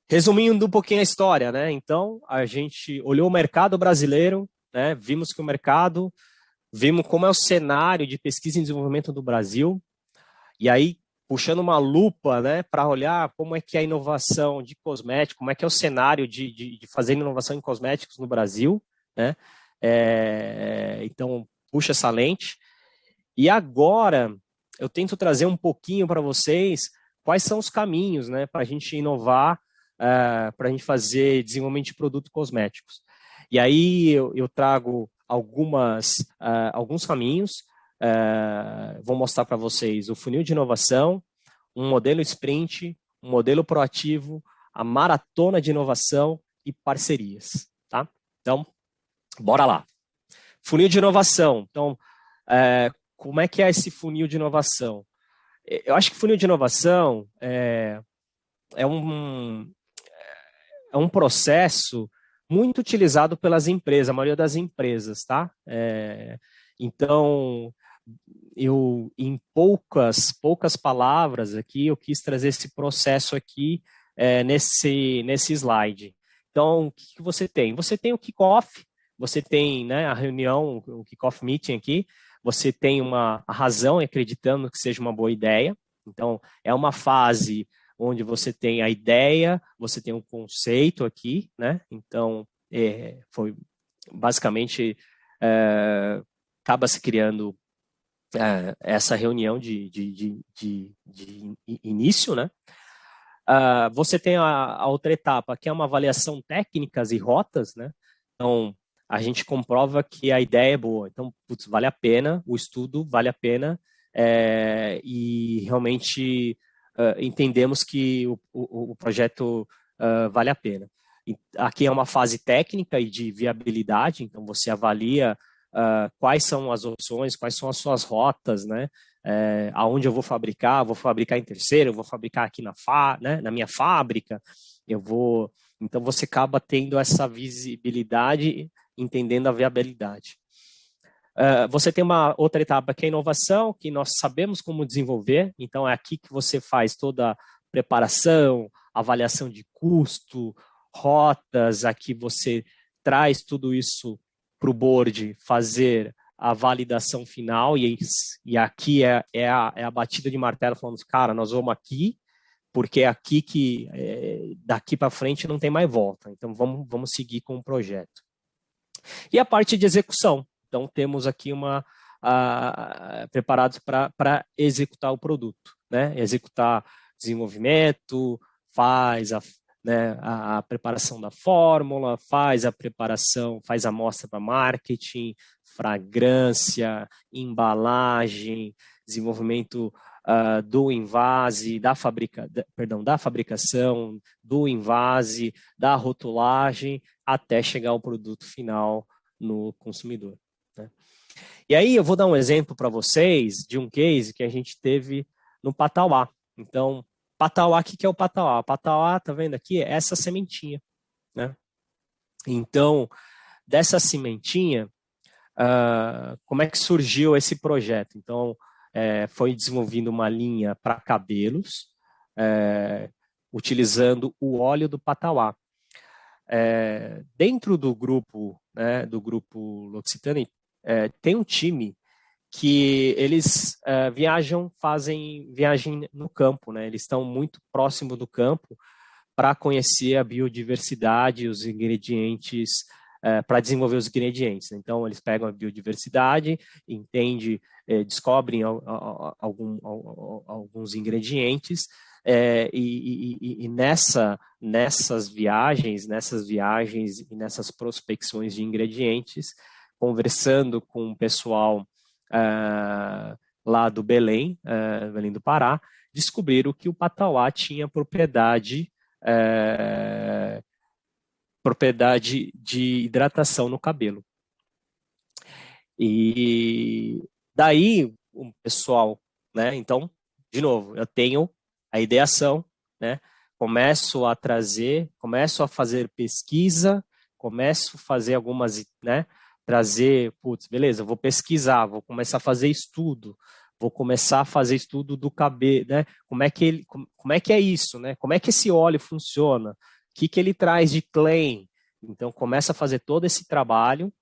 [SPEAKER 3] resumindo um pouquinho a história, né? Então, a gente olhou o mercado brasileiro, né? Vimos que o mercado, vimos como é o cenário de pesquisa e desenvolvimento do Brasil, e aí, puxando uma lupa, né, para olhar como é que é a inovação de cosméticos, como é que é o cenário de fazer inovação em cosméticos no Brasil, né? Então, puxa essa lente. E agora, eu tento trazer um pouquinho para vocês quais são os caminhos, né, para a gente inovar, para a gente fazer desenvolvimento de produtos cosméticos. E aí eu trago alguns caminhos, vou mostrar para vocês o funil de inovação, um modelo sprint, um modelo proativo, a maratona de inovação e parcerias. Tá? Então, bora lá. Funil de inovação. Então, como é que é esse funil de inovação? Eu acho que funil de inovação é um processo muito utilizado pelas empresas, a maioria das empresas, tá? Então, eu, em poucas palavras aqui, eu quis trazer esse processo aqui nesse slide. Então, o que você tem? Você tem o kickoff, você tem, né, a reunião, o kickoff meeting aqui, você tem uma razão acreditando que seja uma boa ideia. Então, é uma fase onde você tem a ideia, você tem um conceito aqui, né? Então, foi basicamente acaba se criando essa reunião de início, né? Você tem a outra etapa, que é uma avaliação técnicas e rotas, né? Então, a gente comprova que a ideia é boa. Então, putz, vale a pena, o estudo vale a pena, e realmente entendemos que o projeto vale a pena. Aqui é uma fase técnica e de viabilidade, então você avalia quais são as opções, quais são as suas rotas, né? Aonde eu vou fabricar em terceiro, eu vou fabricar aqui na minha fábrica, então você acaba tendo essa visibilidade, entendendo a viabilidade. Você tem uma outra etapa que é a inovação, que nós sabemos como desenvolver, então é aqui que você faz toda a preparação, avaliação de custo, rotas, aqui você traz tudo isso para o board fazer a validação final, e aqui é a batida de martelo falando, cara, nós vamos aqui, porque é aqui que daqui para frente não tem mais volta, então vamos seguir com o projeto. E a parte de execução, então temos aqui preparados para executar o produto, né? Executar desenvolvimento, faz a preparação da fórmula, faz a amostra para marketing, fragrância, embalagem, desenvolvimento do invase, da fabricação, do invase, da rotulagem, até chegar ao produto final no consumidor. Né? E aí eu vou dar um exemplo para vocês de um case que a gente teve no Patauá. Então, Patauá, o que é o Patauá? O Patauá, tá vendo aqui? É essa sementinha, né? Então, dessa sementinha, como é que surgiu esse projeto? Então, foi desenvolvendo uma linha para cabelos, utilizando o óleo do Patauá. Dentro do grupo, né, do grupo L'Occitane, tem um time que eles fazem viagem no campo, né? Eles estão muito próximo do campo para conhecer a biodiversidade, os ingredientes para desenvolver os ingredientes. Então, eles pegam a biodiversidade, descobrem alguns ingredientes, e nessas viagens e nessas prospecções de ingredientes, conversando com o pessoal lá do Belém, Belém do Pará, descobriram que o patauá tinha propriedade de hidratação no cabelo. E daí o pessoal, né? Então, de novo, eu tenho a ideação, né? Começo a fazer pesquisa, começo a fazer algumas, né? Trazer, beleza, vou pesquisar, vou começar a fazer estudo, vou começar a fazer estudo do cabelo, né? Como é que é isso, né? Como é que esse óleo funciona? O que ele traz de claim? Então, começa a fazer todo esse trabalho,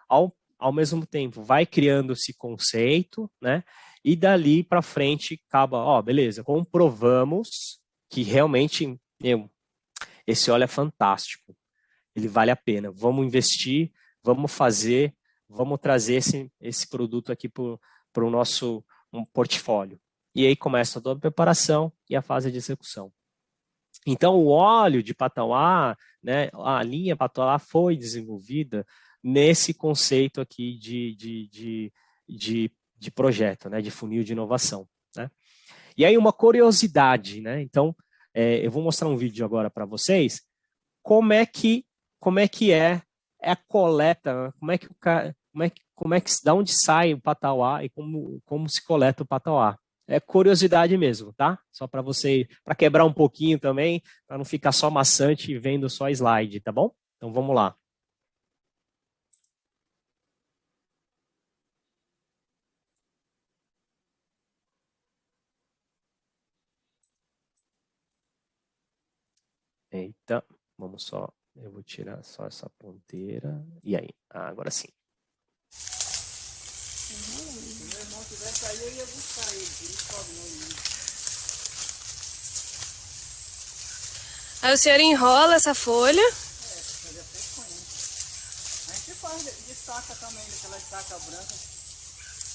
[SPEAKER 3] ao mesmo tempo, vai criando esse conceito, né? E dali para frente, acaba, beleza, comprovamos que realmente, esse óleo é fantástico, ele vale a pena, vamos investir, vamos fazer, vamos trazer esse produto aqui para o nosso portfólio. E aí começa toda a preparação e a fase de execução. Então, o óleo de patauá, né, a linha patauá foi desenvolvida nesse conceito aqui de projeto, né, de funil de inovação. Né? E aí uma curiosidade, né? Então, eu vou mostrar um vídeo agora para vocês, como é que é a coleta, da onde sai o patauá e como se coleta o patauá. É curiosidade mesmo, tá? Só para quebrar um pouquinho também, para não ficar só maçante e vendo só slide, tá bom? Então vamos lá. Eita, eu vou tirar só essa ponteira. E aí? Agora sim.
[SPEAKER 4] Se meu irmão tivesse aí, eu ia buscar ele. Por isso sobe no
[SPEAKER 5] Aí o senhor enrola essa folha.
[SPEAKER 4] pra fazer a peconha. A gente faz de estaca também, daquela estaca branca.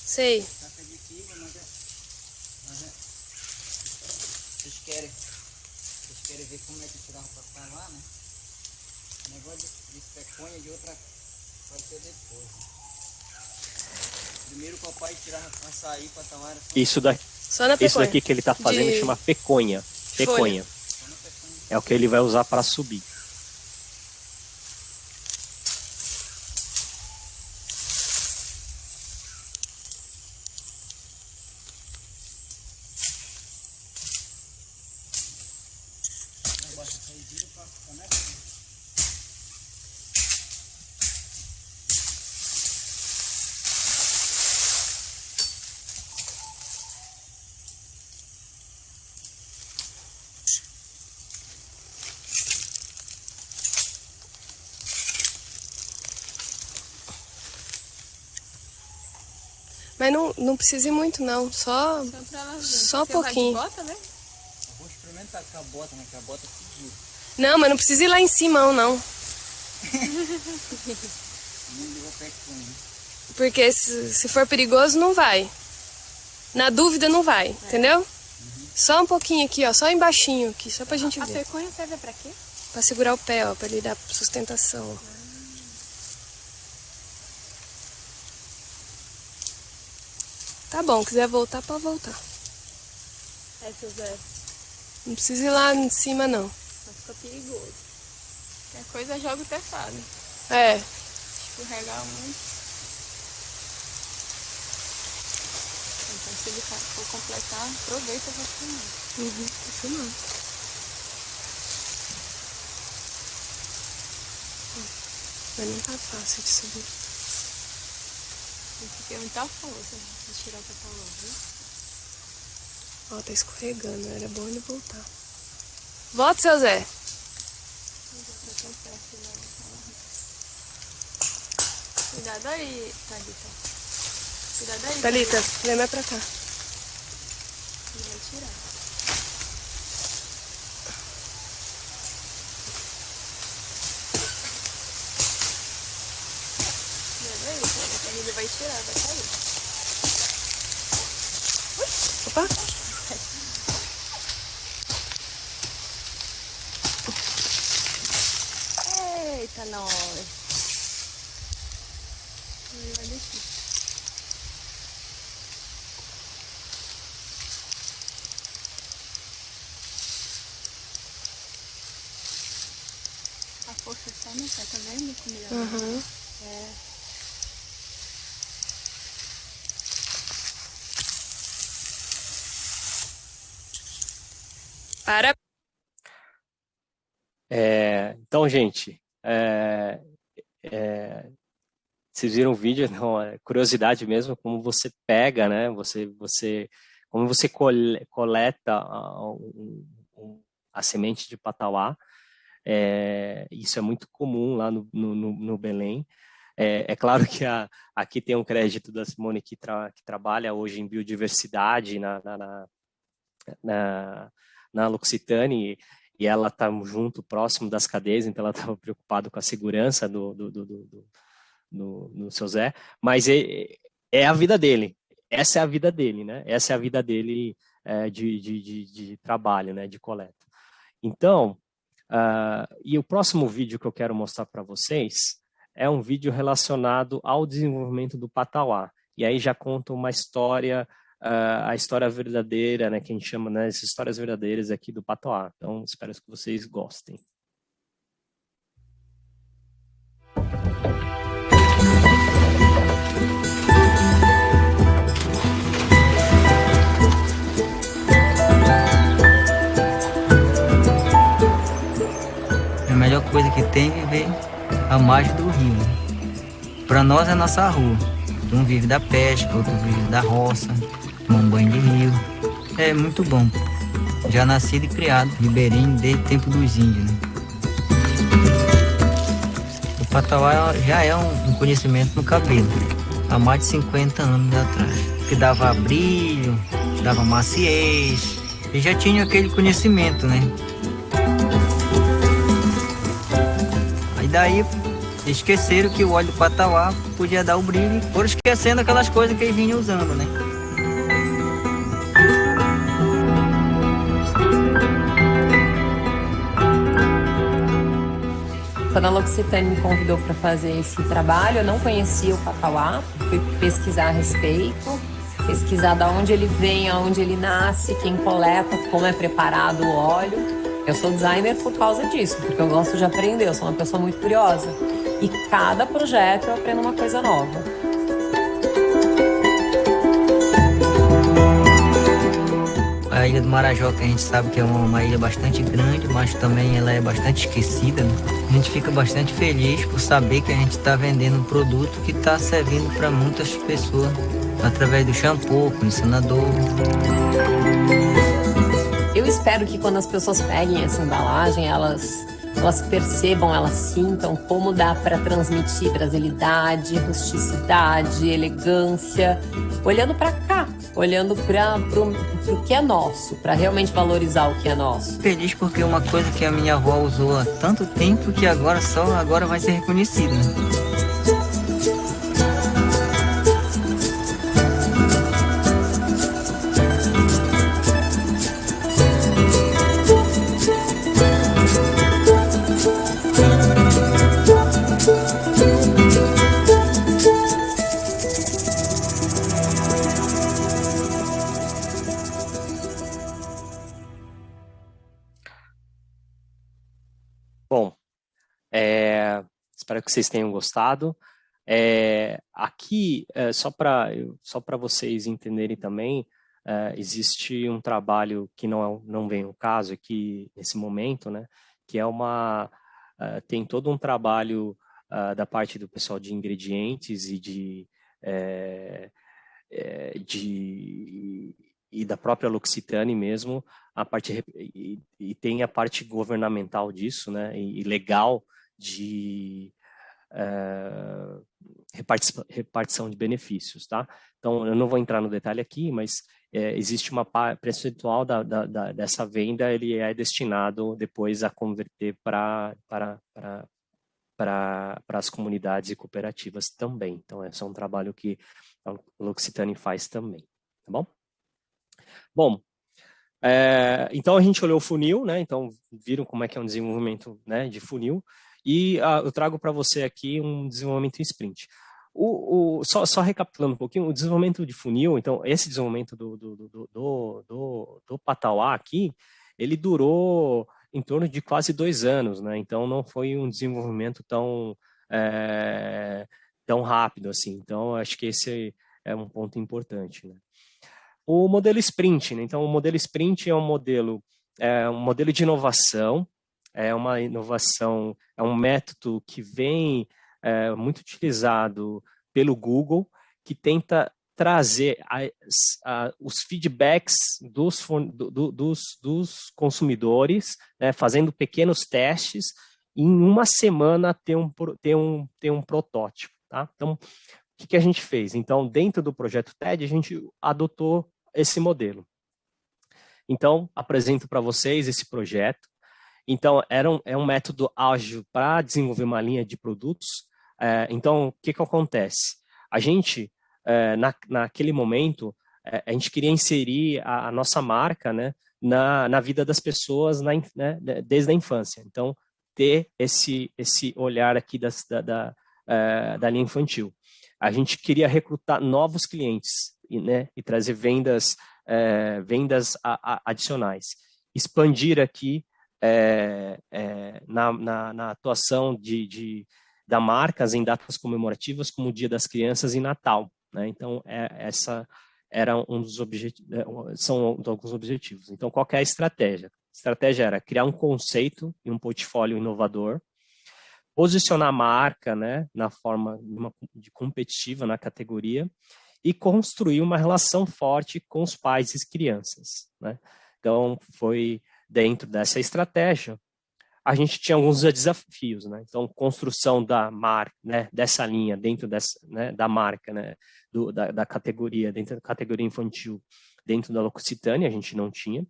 [SPEAKER 5] Sei.
[SPEAKER 4] Estaca de fibra, mas Vocês querem ver como é que tirava o patauá, né? O negócio de peconha de outra pode ser depois. Né? Primeiro o papai tirava pra sair para tomar.
[SPEAKER 3] Isso daqui que ele está fazendo chama peconha. Peconha. É o que ele vai usar para subir.
[SPEAKER 5] Mas não precisa ir muito não, só um pouquinho.
[SPEAKER 4] Bota, né? Eu vou experimentar com a bota, né? Que a bota pediu.
[SPEAKER 5] Não, mas não precisa ir lá em cima não. Porque se for perigoso não vai. Na dúvida não vai, entendeu? Só um pouquinho aqui, ó, só embaixinho aqui, só pra gente ver.
[SPEAKER 6] A peconha serve pra quê?
[SPEAKER 5] Pra segurar o pé, ó, pra ele dar sustentação. Tá bom, quiser voltar, pode voltar.
[SPEAKER 6] Seu Zé.
[SPEAKER 5] Não precisa ir lá em cima, não.
[SPEAKER 6] Mas fica perigoso. Qualquer coisa joga o tefado.
[SPEAKER 5] É.
[SPEAKER 6] Escorregar muito. Então se ele for completar, aproveita pra filmar.
[SPEAKER 5] Tá filmando. Mas não tá fácil de subir.
[SPEAKER 6] Tem que ter muita força pra tirar o patauá, viu?
[SPEAKER 5] Ó, tá escorregando, era bom ele voltar. Volta, seu Zé.
[SPEAKER 6] Cuidado aí, Thalita. Cuidado aí.
[SPEAKER 5] Thalita, vem mais pra cá.
[SPEAKER 6] Ele vai tirar. vai tirar, vai cair. Opa! Eita, nós! Ele vai descer. A força só no pé, tá vendo?
[SPEAKER 5] Uhum.
[SPEAKER 6] É.
[SPEAKER 5] Para.
[SPEAKER 3] Então, gente, vocês viram o vídeo? Não, é curiosidade mesmo, como você pega, né? Como você coleta a semente de patauá. Isso é muito comum lá no Belém. É claro que aqui tem um crédito da Simone que trabalha hoje em biodiversidade na L'Occitane, e ela está junto, próximo das cadeias, então ela estava preocupada com a segurança do seu Zé, mas é a vida dele, essa é a vida dele, né? Essa é a vida dele de trabalho, né? De coleta. Então, e o próximo vídeo que eu quero mostrar para vocês é um vídeo relacionado ao desenvolvimento do patauá, e aí já conta uma história, a história verdadeira, né, que a gente chama, né, as histórias verdadeiras aqui do patauá. Então, espero que vocês gostem.
[SPEAKER 4] A melhor coisa que tem é viver a margem do rio. Para nós é nossa rua. Um vive da pesca, outro vive da roça, toma um banho de rio. É muito bom. Já nascido e criado ribeirinho desde o tempo dos índios, né? O patauá já é um conhecimento no cabelo, há mais de 50 anos atrás. Que dava brilho, dava maciez, e já tinha aquele conhecimento, né? Aí daí esqueceram que o óleo do patauá podia dar o brilho, foram esquecendo aquelas coisas que eles vinham usando, né?
[SPEAKER 7] Quando a L'Occitane me convidou para fazer esse trabalho, eu não conhecia o patauá, fui pesquisar a respeito, pesquisar de onde ele vem, aonde ele nasce, quem coleta, como é preparado o óleo. Eu sou designer por causa disso, porque eu gosto de aprender, eu sou uma pessoa muito curiosa. E cada projeto eu aprendo uma coisa nova.
[SPEAKER 4] A Ilha do Marajó, que a gente sabe que é uma ilha bastante grande, mas também ela é bastante esquecida, né? A gente fica bastante feliz por saber que a gente está vendendo um produto que está servindo para muitas pessoas, através do shampoo, condicionador.
[SPEAKER 7] Eu espero que quando as pessoas peguem essa embalagem, elas percebam, elas sintam como dá para transmitir brasilidade, rusticidade, elegância, olhando para cá, olhando para o que é nosso, para realmente valorizar o que é nosso.
[SPEAKER 4] Feliz porque é uma coisa que a minha avó usou há tanto tempo que agora vai ser reconhecida.
[SPEAKER 3] Bom, espero que vocês tenham gostado. Aqui, só para vocês entenderem também, existe um trabalho que não vem ao caso aqui nesse momento, né? Que é tem todo um trabalho da parte do pessoal de ingredientes e da própria L'Occitane mesmo, e tem a parte governamental disso, né, e legal de repartição de benefícios, tá? Então, eu não vou entrar no detalhe aqui, mas existe uma percentual dessa venda, ele é destinado depois a converter para para as comunidades e cooperativas também. Então, esse é um trabalho que a L'Occitane faz também, tá bom? Bom, então a gente olhou o funil, né? Então, viram como é que é um desenvolvimento, né, de funil, e eu trago para você aqui um desenvolvimento em sprint. Só recapitulando um pouquinho, o desenvolvimento de funil, então, esse desenvolvimento do Patauá aqui, ele durou em torno de quase 2 anos, né? Então, não foi um desenvolvimento tão rápido assim. Então, acho que esse é um ponto importante, né? O modelo Sprint, né? Então, o modelo Sprint é um modelo de inovação, é uma inovação, é um método que vem muito utilizado pelo Google, que tenta trazer os feedbacks dos consumidores, né, fazendo pequenos testes, e em uma semana ter um protótipo. Tá? Então, o que a gente fez? Então, dentro do projeto TED, a gente adotou esse modelo. Então, apresento para vocês esse projeto. Então, é um método ágil para desenvolver uma linha de produtos. Então, o que acontece? A gente, naquele momento, a gente queria inserir a nossa marca, né, na vida das pessoas, né, desde a infância. Então, ter esse olhar aqui da linha infantil. A gente queria recrutar novos clientes, né, e trazer vendas adicionais. Expandir aqui na atuação da marcas em datas comemorativas como o Dia das Crianças e Natal, né? Então, essa era são alguns objetivos. Então, qual que é a estratégia? A estratégia era criar um conceito e um portfólio inovador, posicionar a marca, né, na forma de competitiva na categoria e construir uma relação forte com os pais e crianças, né? Então, foi dentro dessa estratégia, a gente tinha alguns desafios, né? Então, construção da marca, né, dessa linha, dentro da marca, né, da categoria, dentro da categoria infantil, dentro da L'Occitane, a gente não tinha.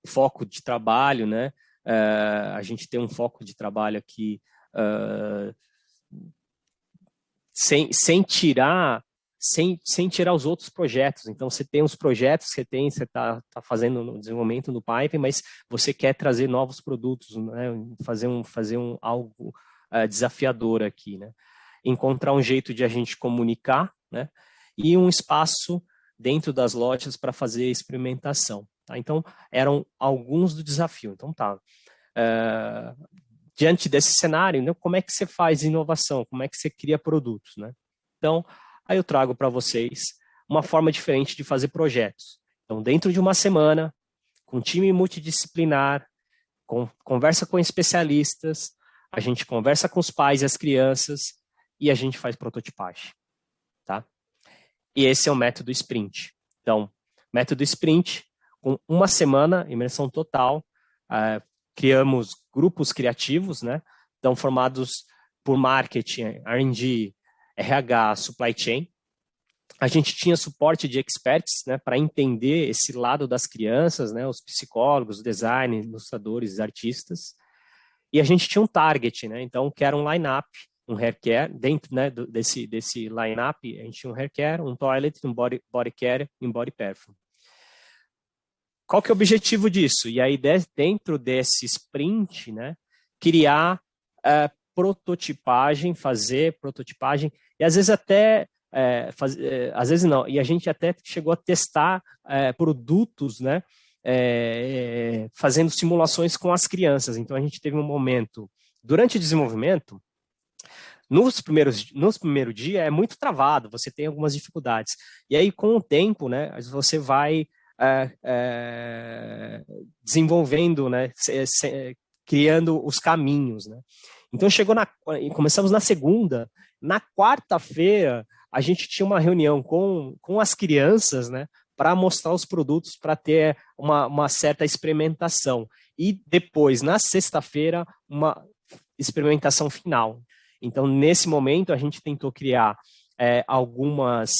[SPEAKER 3] Foco de trabalho, né? A gente tem um foco de trabalho aqui sem tirar os outros projetos. Então, você tem os projetos que você está fazendo no desenvolvimento do pipe, mas você quer trazer novos produtos, né? fazer algo desafiador aqui, né? Encontrar um jeito de a gente comunicar, né? E um espaço dentro das lojas para fazer experimentação. Tá? Então, eram alguns do desafio. Então, tá. Diante desse cenário, né, como é que você faz inovação? Como é que você cria produtos, né? Então, aí eu trago para vocês uma forma diferente de fazer projetos. Então, dentro de uma semana, com um time multidisciplinar, conversa com especialistas, a gente conversa com os pais e as crianças e a gente faz prototipagem. Tá? E esse é o método Sprint. Então, método Sprint, com uma semana, imersão total, criamos grupos criativos, né? Então, formados por marketing, R&D, RH, supply chain. A gente tinha suporte de experts, né, para entender esse lado das crianças, né, os psicólogos, designers, ilustradores, artistas. E a gente tinha um target, né? Então, que era um line-up, um hair care. Dentro, né, desse line-up, a gente tinha um hair care, um toilet, um body care e um body perfume. Qual que é o objetivo disso? E aí, dentro desse sprint, né, criar prototipagem, fazer prototipagem, e às vezes até, às vezes não, e a gente até chegou a testar produtos, né, fazendo simulações com as crianças. Então, a gente teve um momento, durante o desenvolvimento, nos primeiros dias é muito travado, você tem algumas dificuldades. E aí, com o tempo, né, você vai desenvolvendo, né, criando os caminhos, né? Então começamos na segunda, na quarta-feira a gente tinha uma reunião com as crianças, né, para mostrar os produtos, para ter uma certa experimentação, e depois na sexta-feira uma experimentação final. Então nesse momento a gente tentou criar algumas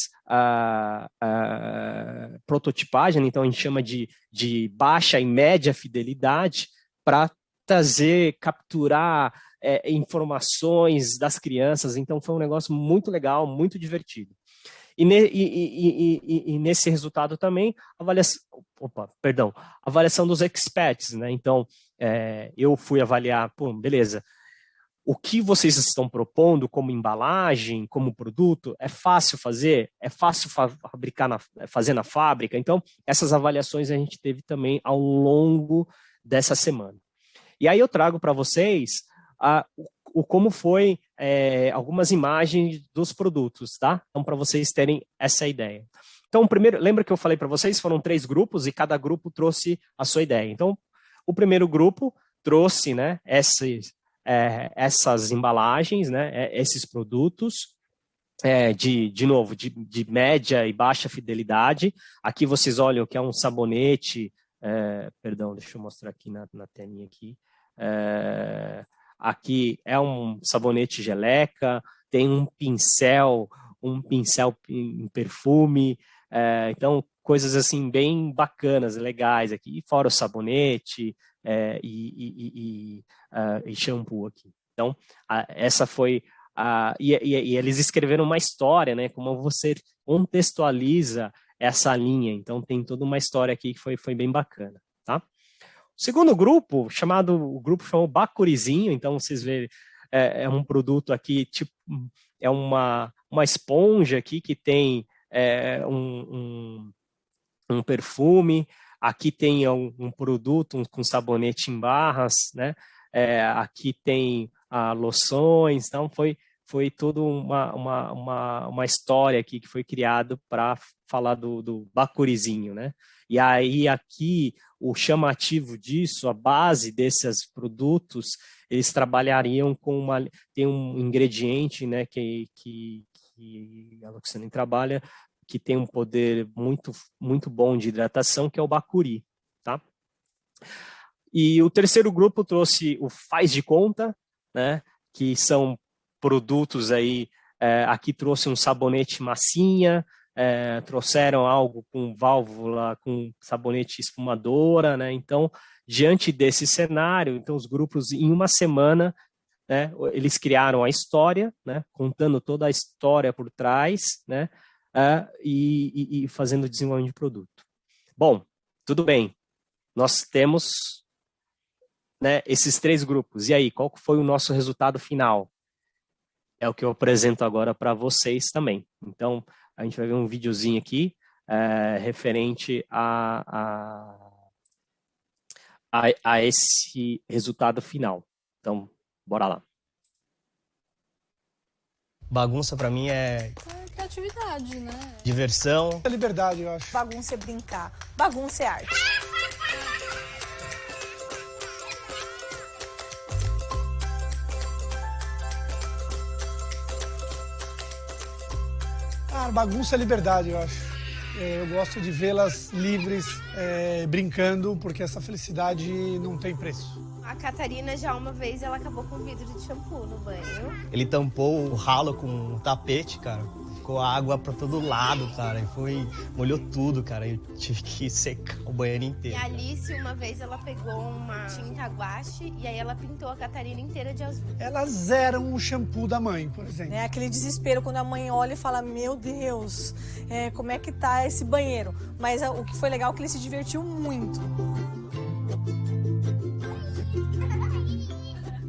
[SPEAKER 3] prototipagem, então a gente chama de baixa e média fidelidade, para capturar informações das crianças, então foi um negócio muito legal, muito divertido. E nesse resultado também, avaliação dos experts, né? Então, eu fui avaliar, beleza, o que vocês estão propondo como embalagem, como produto, é fácil fazer? É fácil fazer na fábrica? Então, essas avaliações a gente teve também ao longo dessa semana. E aí eu trago para vocês como foi algumas imagens dos produtos, tá? Então, para vocês terem essa ideia. Então, primeiro, lembra que eu falei para vocês, foram 3 grupos e cada grupo trouxe a sua ideia. Então, o primeiro grupo trouxe, né, essas embalagens, né, esses produtos, de novo, de média e baixa fidelidade. Aqui vocês olham que é um sabonete, deixa eu mostrar aqui na telinha aqui. Aqui é um sabonete geleca, tem um pincel em perfume, então coisas assim bem bacanas, legais aqui, fora o sabonete e shampoo aqui. Então, essa foi e eles escreveram uma história, né? Como você contextualiza essa linha. Então, tem toda uma história aqui que foi bem bacana, tá? O segundo grupo, o grupo chamou Bacurizinho, então vocês veem, é um produto aqui, tipo, é uma esponja aqui que tem um perfume, aqui tem um produto com sabonete em barras, né? Aqui tem loções, então foi toda uma história aqui que foi criada para falar do Bacurizinho, né? E aí aqui o chamativo disso, a base desses produtos, eles trabalhariam tem um ingrediente, né, que a Luciana trabalha, que tem um poder muito, muito bom de hidratação, que é o bacuri, tá? E o terceiro grupo trouxe o faz de conta, né, que são produtos aí, aqui trouxe um sabonete massinha, trouxeram algo com válvula, com sabonete espumadora, né? Então, diante desse cenário, então os grupos em uma semana, né, eles criaram a história, né, contando toda a história por trás, né, e fazendo o desenvolvimento de produto. Bom, tudo bem, nós temos, né, esses 3 grupos. E aí, qual foi o nosso resultado final? É o que eu apresento agora para vocês também. Então, a gente vai ver um videozinho aqui referente a esse resultado final. Então, bora lá. Bagunça para mim é
[SPEAKER 6] criatividade, né?
[SPEAKER 3] Diversão.
[SPEAKER 8] É liberdade, eu acho.
[SPEAKER 9] Bagunça é brincar. Bagunça é arte.
[SPEAKER 8] Bagunça é liberdade, eu acho. Eu gosto de vê-las livres, brincando, porque essa felicidade não tem preço.
[SPEAKER 10] A Catarina já uma vez ela acabou com um vidro de shampoo no banho.
[SPEAKER 3] Ele tampou o ralo com um tapete, cara. Ficou água pra todo lado, cara. E molhou tudo, cara. Eu tive que secar o banheiro inteiro.
[SPEAKER 10] E a Alice, uma vez, ela pegou uma tinta guache e aí ela pintou a Catarina inteira de azul.
[SPEAKER 8] Elas eram o shampoo da mãe, por exemplo.
[SPEAKER 9] É aquele desespero quando a mãe olha e fala, meu Deus, como é que tá esse banheiro? Mas o que foi legal é que ele se divertiu muito.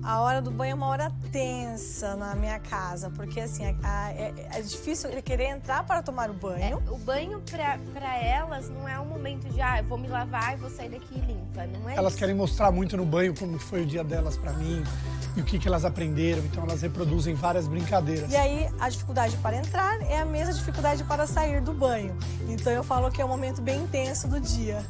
[SPEAKER 9] A hora do banho é uma hora tensa na minha casa, porque assim, é difícil ele querer entrar para tomar o banho.
[SPEAKER 10] O banho para elas não é um momento de, eu vou me lavar e vou sair daqui limpa, não é
[SPEAKER 8] Elas
[SPEAKER 10] isso.
[SPEAKER 8] querem mostrar muito no banho como foi o dia delas para mim e o que elas aprenderam, então elas reproduzem várias brincadeiras.
[SPEAKER 9] E aí, a dificuldade para entrar é a mesma dificuldade para sair do banho. Então eu falo que é um momento bem intenso do dia.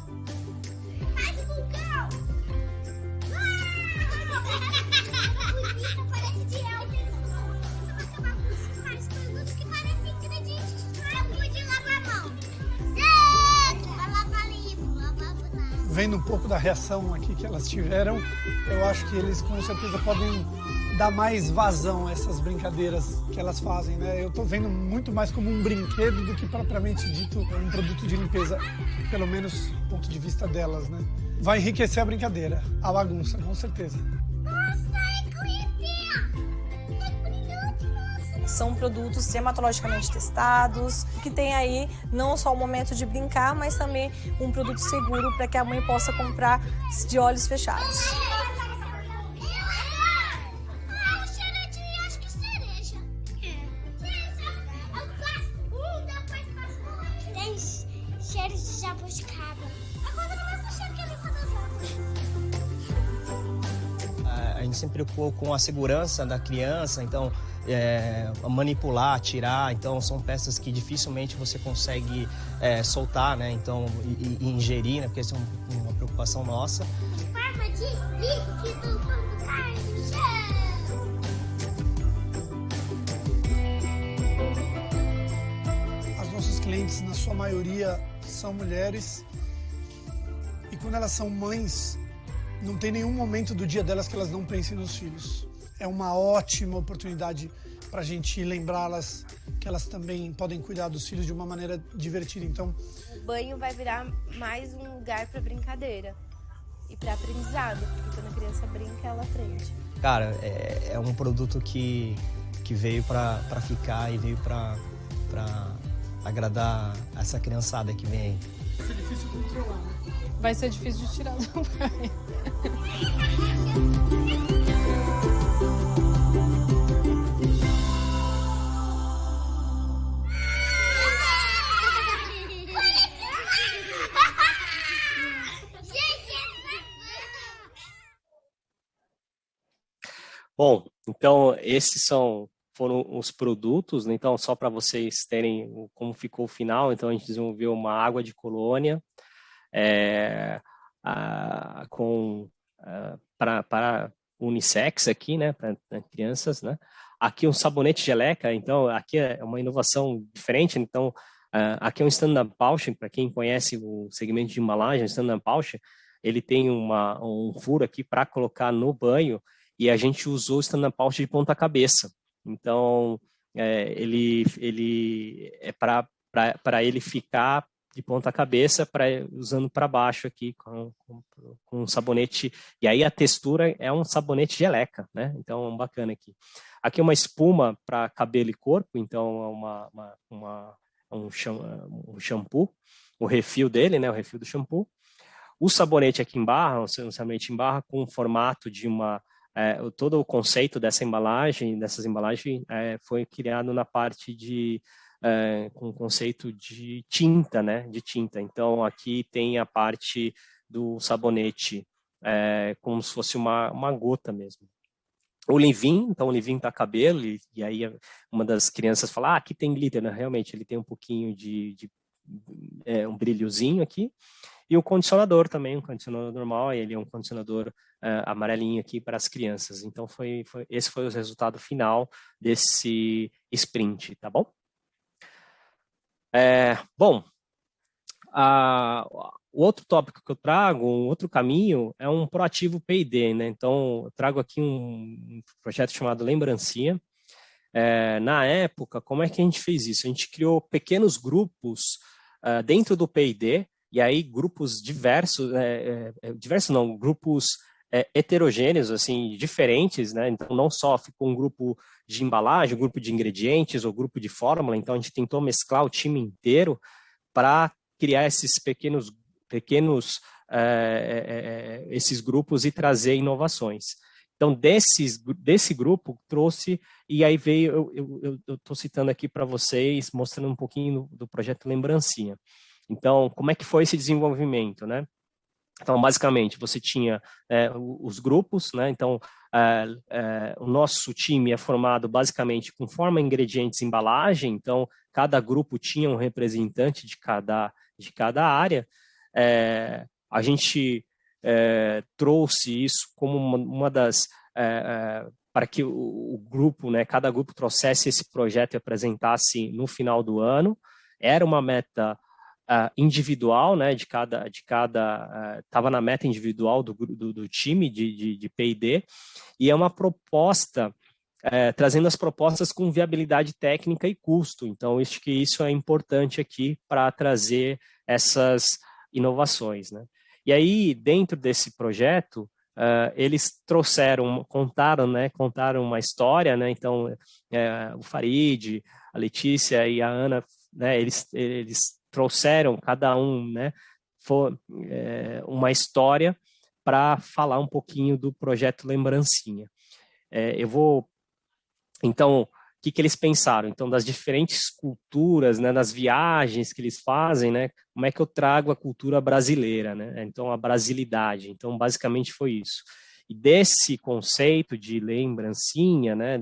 [SPEAKER 8] Vendo um pouco da reação aqui que elas tiveram, eu acho que eles com certeza podem dar mais vazão a essas brincadeiras que elas fazem, né? Eu tô vendo muito mais como um brinquedo do que propriamente dito um produto de limpeza, pelo menos do ponto de vista delas, né? Vai enriquecer a brincadeira, a bagunça, com certeza.
[SPEAKER 11] Nossa, é glitter!
[SPEAKER 9] São produtos dermatologicamente testados, que tem aí não só o momento de brincar, mas também um produto seguro para que a mãe possa comprar de olhos fechados.
[SPEAKER 11] Tem cheiro de jabuticaba. Agora não vai cheiro que ele
[SPEAKER 3] A gente sempre preocupou com a segurança da criança, então manipular, tirar, então são peças que dificilmente você consegue soltar, né? Então e ingerir, né? Porque isso é uma preocupação nossa.
[SPEAKER 11] Forma de líquido quando cai no chão.
[SPEAKER 8] As nossas clientes, na sua maioria, são mulheres. E quando elas são mães, não tem nenhum momento do dia delas que elas não pensem nos filhos. É uma ótima oportunidade para a gente lembrá-las que elas também podem cuidar dos filhos de uma maneira divertida. Então,
[SPEAKER 10] o banho vai virar mais um lugar para brincadeira e para aprendizado, porque quando a criança brinca, ela aprende.
[SPEAKER 3] Cara, é um produto que veio para ficar e veio para agradar essa criançada que vem aí.
[SPEAKER 8] Vai ser difícil controlar, né?
[SPEAKER 6] Vai ser difícil de tirar do banho.
[SPEAKER 3] Bom, então esses foram os produtos, né? Então só para vocês terem como ficou o final, então a gente desenvolveu uma água de colônia para unissex aqui, né, para crianças, né? Aqui um sabonete geleca, então aqui é uma inovação diferente, então aqui é um stand-up pouch, para quem conhece o segmento de embalagem, stand-up pouch, ele tem um furo aqui para colocar no banho, e a gente usou o stand-up pouch de ponta cabeça. Então, ele é para ele ficar de ponta cabeça, usando para baixo aqui com um sabonete. E aí a textura é um sabonete geleca, né? Então, bacana aqui. Aqui uma espuma para cabelo e corpo, então um shampoo, o refil dele, né? O refil do shampoo. O sabonete aqui em barra, um sabonete em barra com o formato de todo o conceito dessas embalagens foi criado na parte com o conceito de tinta, né? De tinta. Então, aqui tem a parte do sabonete como se fosse uma gota mesmo. O leave-in, então o leave-in para cabelo, e aí uma das crianças fala, aqui tem glitter, né? Realmente ele tem um pouquinho de um brilhozinho aqui. E o condicionador também, um condicionador normal, ele é um condicionador amarelinho aqui para as crianças. Então, esse foi o resultado final desse sprint, tá bom? Bom, o outro tópico que eu trago, um outro caminho, é um proativo P&D, né? Então, eu trago aqui um projeto chamado Lembrancinha. Na época, como é que a gente fez isso? A gente criou pequenos grupos dentro do P&D, e aí grupos diversos, grupos heterogêneos, assim, diferentes, né? Então, não só ficou um grupo de embalagem, um grupo de ingredientes ou grupo de fórmula, então a gente tentou mesclar o time inteiro para criar esses pequenos esses grupos e trazer inovações. Então, desse grupo trouxe, e aí veio, eu estou citando aqui para vocês, mostrando um pouquinho do projeto Lembrancinha. Então, como é que foi esse desenvolvimento, né? Então, basicamente, você tinha os grupos, né? Então, o nosso time é formado basicamente com forma, ingredientes e embalagem. Então, cada grupo tinha um representante de cada área. A gente trouxe isso como uma das... para que o grupo, né? Cada grupo trouxesse esse projeto e apresentasse no final do ano. Era uma meta individual, né, estava na meta individual do time de P&D, e é uma proposta, trazendo as propostas com viabilidade técnica e custo. Então, acho que isso é importante aqui para trazer essas inovações, né? E aí, dentro desse projeto, eles contaram uma história, né? Então, o Farid, a Letícia e a Ana, né, eles trouxeram cada um, né, uma história para falar um pouquinho do projeto Lembrancinha. Então, o que eles pensaram? Então, das diferentes culturas, né, das viagens que eles fazem, né, como é que eu trago a cultura brasileira, né? Então, a brasilidade. Então, basicamente foi isso. E desse conceito de lembrancinha, né,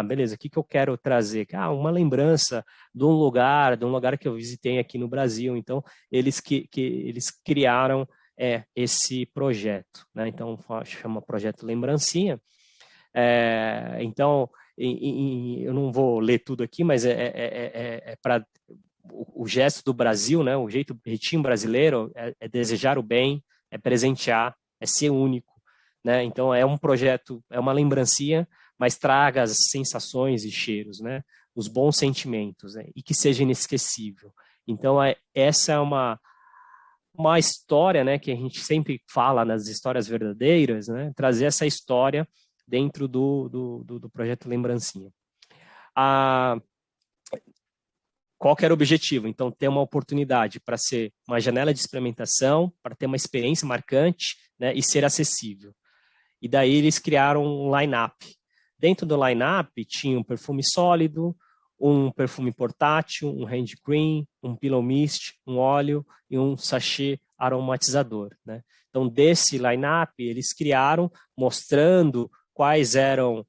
[SPEAKER 3] beleza, o que eu quero trazer? Uma lembrança de um lugar que eu visitei aqui no Brasil. Então, eles criaram esse projeto, né? Então, chama Projeto Lembrancinha. Então, eu não vou ler tudo aqui, mas para o gesto do Brasil, né? O jeitinho brasileiro é desejar o bem, é presentear, é ser único, né? Então é um projeto, é uma lembrancinha, mas traga as sensações e cheiros, né? Os bons sentimentos, né? E que seja inesquecível. Então essa é uma história, né? Que a gente sempre fala nas histórias verdadeiras, né? Trazer essa história dentro do projeto Lembrancinha. Qual que era o objetivo? Então, ter uma oportunidade para ser uma janela de experimentação, para ter uma experiência marcante, né, e ser acessível. E daí eles criaram um line-up. Dentro do line-up tinha um perfume sólido, um perfume portátil, um hand cream, um pillow mist, um óleo e um sachê aromatizador, né? Então, desse line-up, eles criaram, mostrando quais eram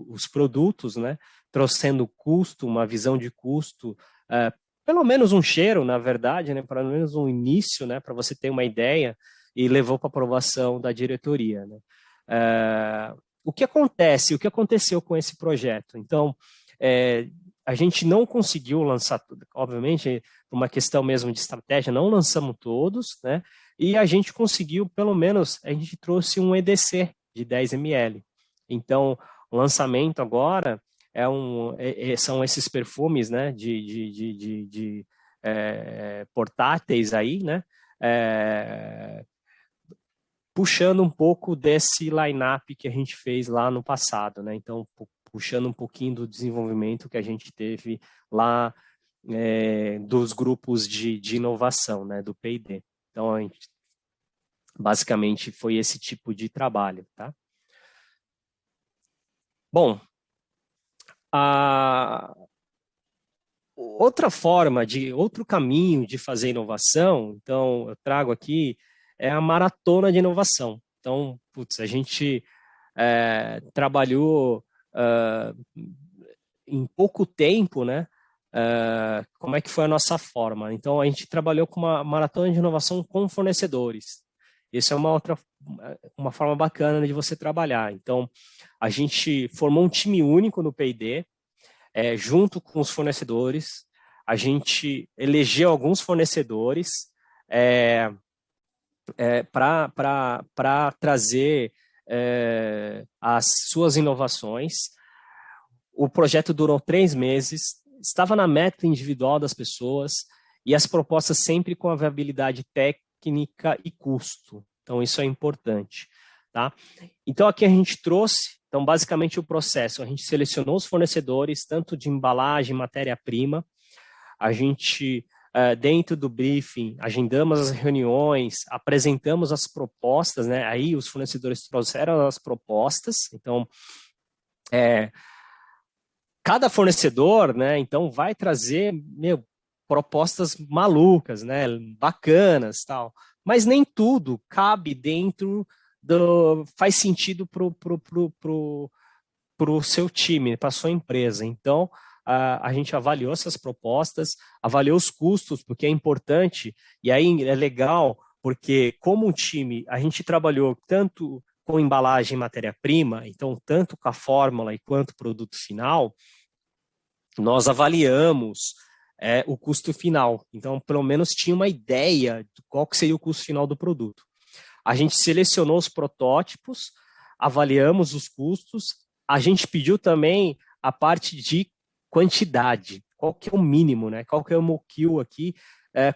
[SPEAKER 3] os produtos, né? Trouxendo custo, uma visão de custo, pelo menos um cheiro, na verdade, né? Pelo menos um início, né? Para você ter uma ideia, e levou para aprovação da diretoria, né? O que aconteceu com esse projeto? Então, a gente não conseguiu lançar tudo, obviamente, por uma questão mesmo de estratégia, não lançamos todos, né? E a gente conseguiu, pelo menos, a gente trouxe um EDC de 10 ml. Então, o lançamento agora são esses perfumes, né, de portáteis aí, né? Puxando um pouco desse line-up que a gente fez lá no passado, né? Então, puxando um pouquinho do desenvolvimento que a gente teve lá dos grupos de inovação, né, do P&D. Então, basicamente, foi esse tipo de trabalho, tá? Bom, outro caminho de fazer inovação, então, eu trago aqui, é a maratona de inovação. Então, a gente trabalhou em pouco tempo, né? Como é que foi a nossa forma? Então, a gente trabalhou com uma maratona de inovação com fornecedores. Isso é uma forma bacana de você trabalhar. Então, a gente formou um time único no P&D, junto com os fornecedores. A gente elegeu alguns fornecedores para trazer as suas inovações. O projeto durou 3 meses, estava na meta individual das pessoas e as propostas sempre com a viabilidade técnica e custo. Então, isso é importante, tá? Então, aqui a gente trouxe, então, basicamente o processo. A gente selecionou os fornecedores, tanto de embalagem, matéria-prima. A gente, dentro do briefing, agendamos as reuniões, apresentamos as propostas, né? Aí os fornecedores trouxeram as propostas. Então, cada fornecedor, né, então vai trazer propostas malucas, né, bacanas, tal. Mas nem tudo cabe dentro faz sentido pro seu time, para sua empresa. Então, a gente avaliou essas propostas, avaliou os custos, porque é importante, e aí é legal, porque como um time, a gente trabalhou tanto com embalagem e matéria-prima, então tanto com a fórmula e quanto produto final, nós avaliamos o custo final. Então, pelo menos tinha uma ideia de qual que seria o custo final do produto. A gente selecionou os protótipos, avaliamos os custos, a gente pediu também a parte de quantidade, qual que é o mínimo, né? Qual que é o MOQ aqui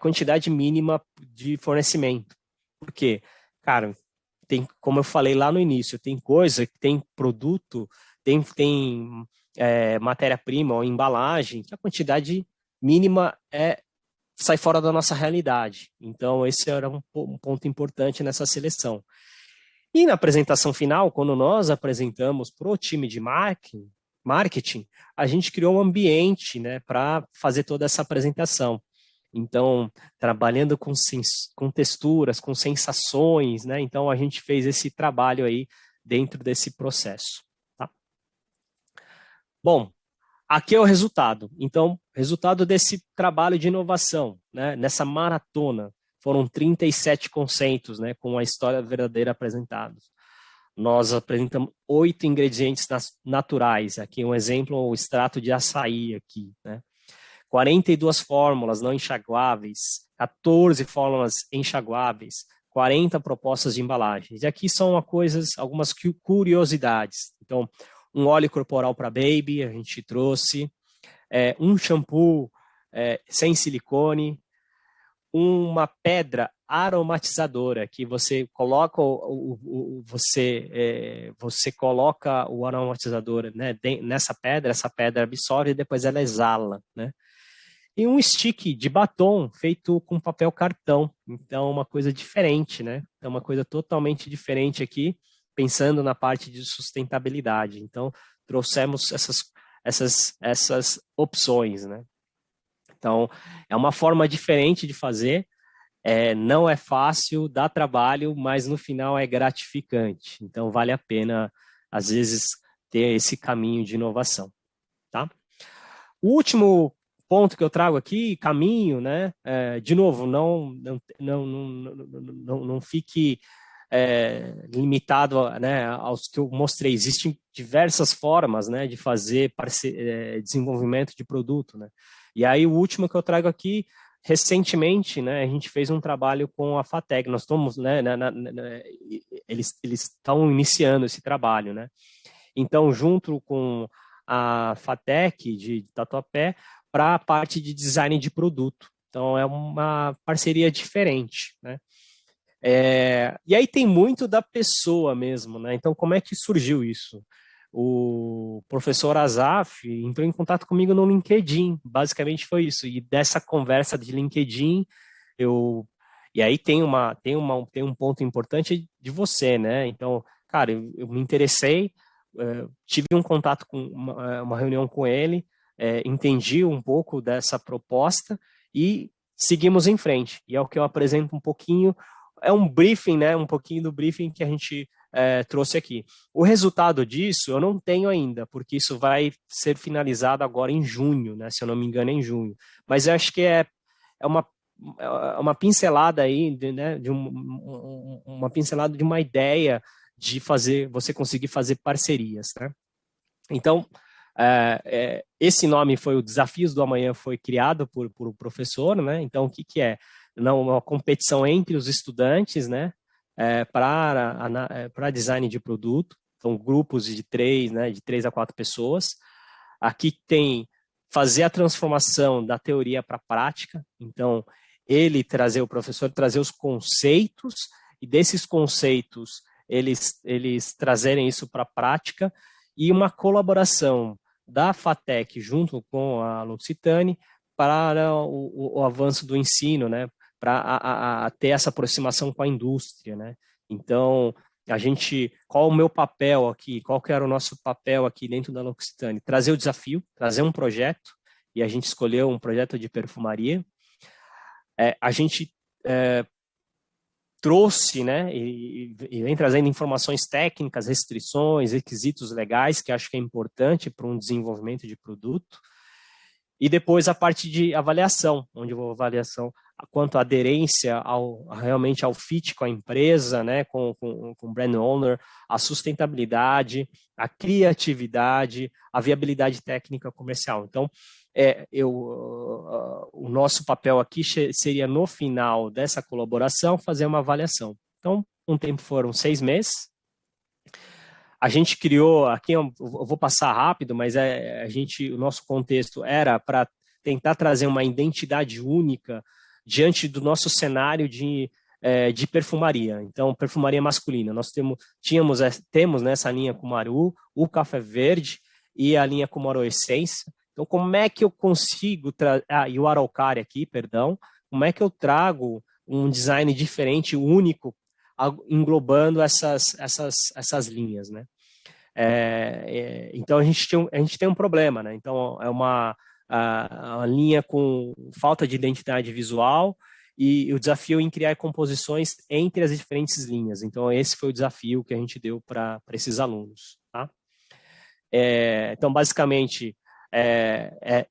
[SPEAKER 3] quantidade mínima de fornecimento. Por quê? Cara, como eu falei lá no início, tem coisa que tem produto, tem matéria-prima ou embalagem, que a quantidade mínima sai fora da nossa realidade. Então, esse era um ponto importante nessa seleção. E na apresentação final, quando nós apresentamos para o time de marketing, a gente criou um ambiente, né, para fazer toda essa apresentação. Então, trabalhando com texturas, com sensações, né? Então, a gente fez esse trabalho aí dentro desse processo. Tá? Bom, aqui é o resultado. Então, resultado desse trabalho de inovação, né? Nessa maratona, foram 37 conceitos, né? Com a história verdadeira apresentados. Nós apresentamos 8 ingredientes naturais. Aqui um exemplo, o extrato de açaí aqui, né? 42 fórmulas não enxaguáveis, 14 fórmulas enxaguáveis, 40 propostas de embalagens. E aqui são algumas curiosidades. Então, um óleo corporal para baby, a gente trouxe, um shampoo sem silicone, uma pedra aromatizadora, que você coloca você coloca o aromatizador, né, nessa pedra, essa pedra absorve e depois ela exala, né? E um stick de batom feito com papel cartão. Então, uma coisa diferente, né? É uma coisa totalmente diferente aqui, pensando na parte de sustentabilidade. Então, trouxemos essas opções, né? Então, é uma forma diferente de fazer. Não é fácil, dá trabalho, mas no final é gratificante. Então, vale a pena, às vezes, ter esse caminho de inovação, tá? O último ponto que eu trago aqui, caminho, né? De novo, não fique limitado, né, aos que eu mostrei. Existem diversas formas, né, de fazer desenvolvimento de produto, né? E aí o último que eu trago aqui, recentemente, né, a gente fez um trabalho com a FATEC. Nós estamos, né, eles estão iniciando esse trabalho, né? Então, junto com a FATEC de Tatuapé, para a parte de design de produto. Então, é uma parceria diferente, né? E aí tem muito da pessoa mesmo, né? Então, como é que surgiu isso? O professor Azaf entrou em contato comigo no LinkedIn, basicamente foi isso. E dessa conversa de LinkedIn, e aí tem um ponto importante de você, né? Então, cara, eu me interessei, tive um contato com uma reunião com ele, entendi um pouco dessa proposta e seguimos em frente. E é o que eu apresento um pouquinho, é um briefing, né? Um pouquinho do briefing que a gente trouxe aqui. O resultado disso eu não tenho ainda, porque isso vai ser finalizado agora em junho, né? Se eu não me engano, em junho. Mas eu acho que é uma pincelada aí, né? Uma pincelada de uma ideia de você conseguir fazer parcerias, né? Então, esse nome foi o Desafios do Amanhã, foi criado por o professor, né? Então, o que é? Uma competição entre os estudantes, né? Para design de produto. São grupos de 3, né? De 3 a 4 pessoas. Aqui tem fazer a transformação da teoria para a prática. Então, o professor trazer os conceitos, e desses conceitos, eles trazerem isso para a prática, e uma colaboração da FATEC junto com a L'Occitane para o avanço do ensino, né? Para ter essa aproximação com a indústria, né? Então, qual o meu papel aqui? Qual que era o nosso papel aqui dentro da L'Occitane? Trazer o desafio, trazer um projeto, e a gente escolheu um projeto de perfumaria. A gente trouxe, né, e vem trazendo informações técnicas, restrições, requisitos legais, que acho que é importante para um desenvolvimento de produto. E depois a parte de avaliação, onde eu vou avaliação quanto à aderência realmente ao fit com a empresa, né, com o brand owner, a sustentabilidade, a criatividade, a viabilidade técnica comercial. Então, o nosso papel aqui seria, no final dessa colaboração, fazer uma avaliação. Então, foram 6 meses. A gente criou, aqui eu vou passar rápido, mas o nosso contexto era para tentar trazer uma identidade única diante do nosso cenário de perfumaria. Então, perfumaria masculina. Nós temos nessa linha Kumaru, o Café Verde e a linha Kumaru Essência. Então, como é que eu consigo... e o Araucária aqui, perdão. Como é que eu trago um design diferente, único, englobando essas linhas, né? Então, a gente tem um problema, né? Então, é uma linha com falta de identidade visual e o desafio em criar composições entre as diferentes linhas. Então, esse foi o desafio que a gente deu para esses alunos, tá? Então, basicamente,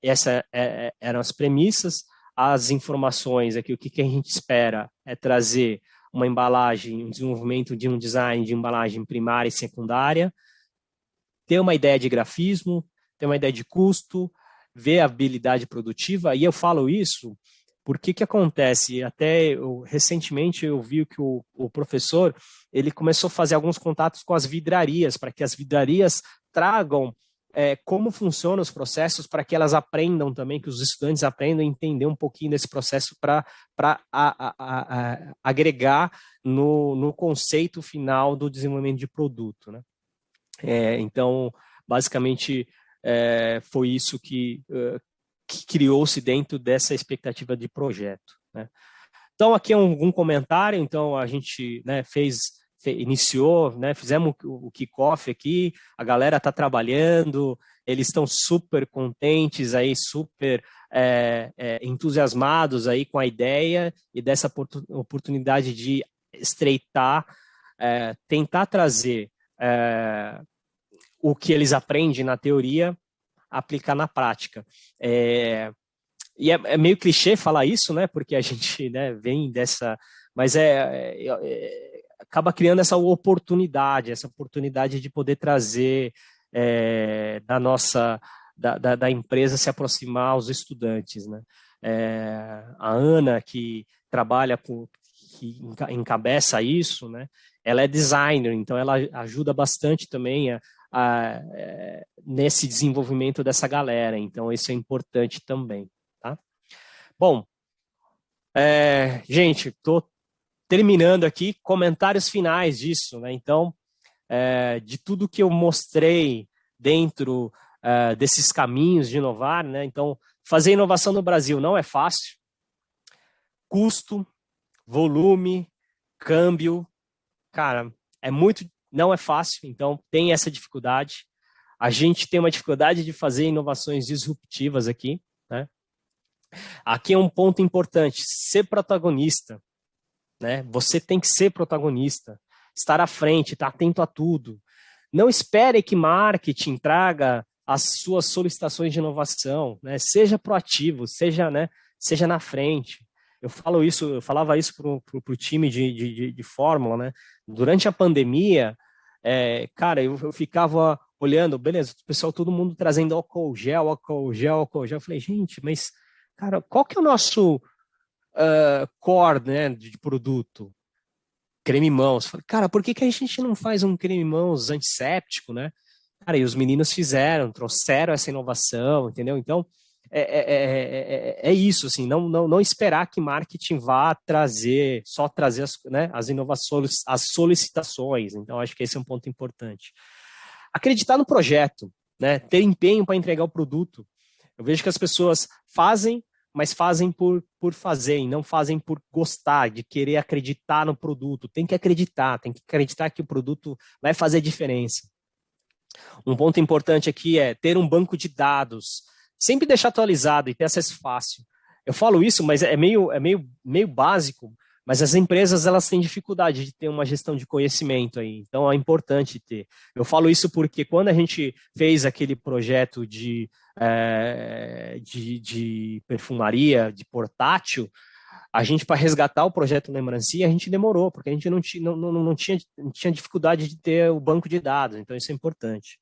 [SPEAKER 3] essas eram as premissas. As informações aqui, o que a gente espera é trazer uma embalagem, um desenvolvimento de um design de embalagem primária e secundária, ter uma ideia de grafismo, ter uma ideia de custo, ver a habilidade produtiva. E eu falo isso porque que acontece? Até recentemente eu vi que o professor ele começou a fazer alguns contatos com as vidrarias, para que as vidrarias tragam como funcionam os processos, para que elas aprendam também, que os estudantes aprendam a entender um pouquinho desse processo para agregar no conceito final do desenvolvimento de produto, né? Então, basicamente, foi isso que criou-se dentro dessa expectativa de projeto, né? Então, aqui é um comentário. Então, a gente, né, iniciou, né, fizemos o kickoff aqui, a galera está trabalhando, eles estão super contentes, aí, super entusiasmados aí com a ideia e dessa oportunidade de estreitar, tentar trazer o que eles aprendem na teoria, aplicar na prática. E é meio clichê falar isso, né, porque a gente, né, vem dessa... Mas acaba criando essa oportunidade de poder trazer da empresa se aproximar aos estudantes, né? A Ana, que trabalha que encabeça isso, né? Ela é designer, então ela ajuda bastante também nesse desenvolvimento dessa galera, então isso é importante também, tá? Bom, gente, estou terminando aqui, comentários finais disso, né? Então, de tudo que eu mostrei dentro desses caminhos de inovar, né? Então, fazer inovação no Brasil não é fácil. Custo, volume, câmbio, cara, não é fácil, então tem essa dificuldade. A gente tem uma dificuldade de fazer inovações disruptivas aqui, né? Aqui é um ponto importante, ser protagonista, né? Você tem que ser protagonista, estar à frente, estar atento a tudo. Não espere que marketing traga as suas solicitações de inovação, né? Seja proativo, seja na frente. Eu falava isso para o time de fórmula, né? Durante a pandemia, cara, eu ficava olhando, beleza, o pessoal, todo mundo trazendo álcool gel. Eu falei, gente, mas, cara, qual que é o nosso core, né, de produto? Creme mãos. Falei, cara, por que a gente não faz um creme mãos antisséptico, né? Cara, e os meninos trouxeram essa inovação, entendeu? Então, é isso, assim, não esperar que marketing vá só trazer as inovações, as solicitações. Então, acho que esse é um ponto importante. Acreditar no projeto, né? Ter empenho para entregar o produto. Eu vejo que as pessoas fazem, mas fazem por fazer, e não fazem por gostar, de querer acreditar no produto. Tem que acreditar que o produto vai fazer diferença. Um ponto importante aqui é ter um banco de dados, sempre deixar atualizado e ter acesso fácil. Eu falo isso, mas é meio básico, mas as empresas, elas têm dificuldade de ter uma gestão de conhecimento aí, então é importante ter. Eu falo isso porque quando a gente fez aquele projeto de perfumaria, de portátil, a gente, para resgatar o projeto Lembrancinha, a gente demorou, porque a gente não tinha dificuldade de ter o banco de dados, então isso é importante.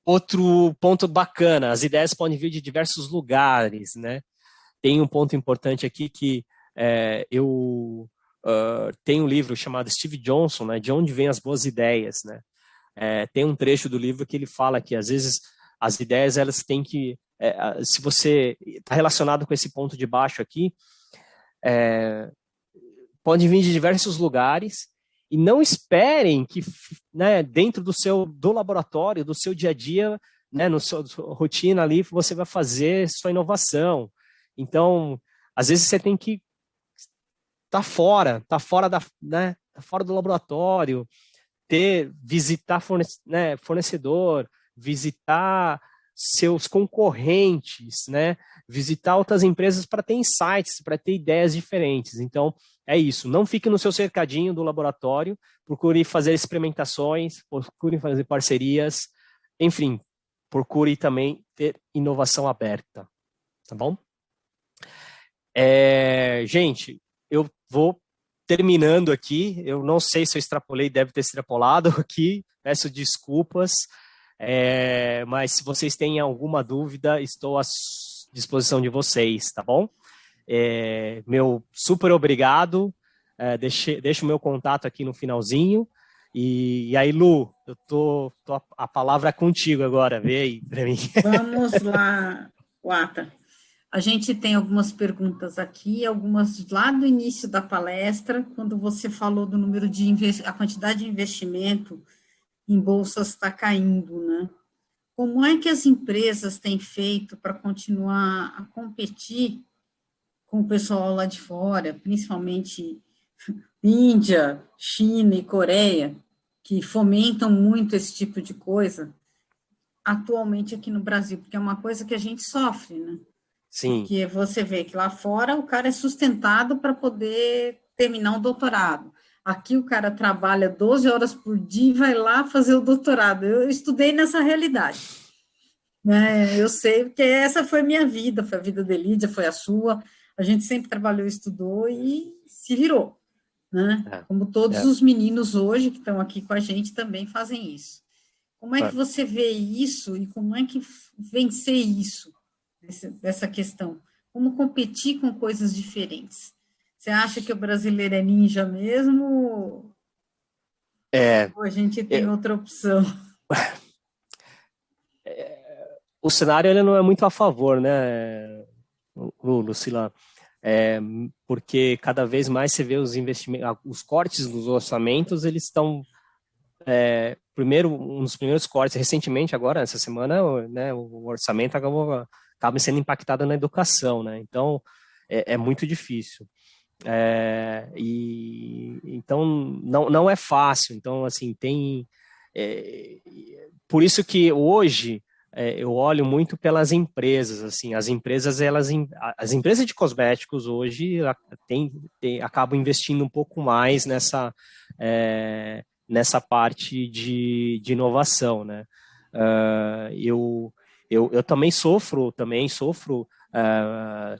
[SPEAKER 3] Outro ponto bacana, as ideias podem vir de diversos lugares, né? Tem um ponto importante aqui que eu tenho um livro chamado Steve Johnson, né? De onde vêm as boas ideias, né? Tem um trecho do livro que ele fala que às vezes as ideias elas têm que se você está relacionado com esse ponto de baixo aqui, pode vir de diversos lugares, e não esperem que, né, dentro do laboratório, do seu dia a dia, né, na sua rotina ali, você vai fazer sua inovação. Então, às vezes você tem que estar fora do laboratório, visitar fornecedor, visitar seus concorrentes, né, visitar outras empresas para ter insights, para ter ideias diferentes. Então, é isso. Não fique no seu cercadinho do laboratório, procure fazer experimentações, procure fazer parcerias, enfim, procure também ter inovação aberta, tá bom? Gente, eu vou terminando aqui, eu não sei se eu extrapolei, deve ter extrapolado aqui, peço desculpas, mas se vocês têm alguma dúvida, estou à disposição de vocês, tá bom? Meu super obrigado, deixo o meu contato aqui no finalzinho, e aí, Lu, a palavra é contigo agora, vê aí para mim.
[SPEAKER 2] Vamos lá, Wata. A gente tem algumas perguntas aqui, algumas lá do início da palestra, quando você falou do número de a quantidade de investimento em bolsas está caindo, né? Como é que as empresas têm feito para continuar a competir com o pessoal lá de fora, principalmente Índia, China e Coreia, que fomentam muito esse tipo de coisa, atualmente aqui no Brasil, porque é uma coisa que a gente sofre, né?
[SPEAKER 3] Sim.
[SPEAKER 2] Porque você vê que lá fora o cara é sustentado para poder terminar um doutorado. Aqui o cara trabalha 12 horas por dia e vai lá fazer o doutorado. Eu estudei nessa realidade. Eu sei, porque essa foi minha vida, foi a vida da Lídia, foi a sua. A gente sempre trabalhou, estudou e se virou. Né? Como todos os meninos hoje que estão aqui com a gente também fazem isso. Como é que você vê isso e como é que vencer isso? Dessa questão, como competir com coisas diferentes. Você acha que o brasileiro é ninja mesmo? Ou a gente tem outra opção?
[SPEAKER 3] O cenário ele não é muito a favor, né, Lucila? Porque cada vez mais você vê os investimentos, os cortes dos orçamentos, eles estão um dos primeiros cortes recentemente agora, essa semana, né, o orçamento acaba sendo impactado na educação, né? Então, é muito difícil. Então, não é fácil. Então, assim, por isso que hoje eu olho muito pelas empresas, assim, as empresas de cosméticos hoje acabam investindo um pouco mais nessa parte de inovação, né? Eu também sofro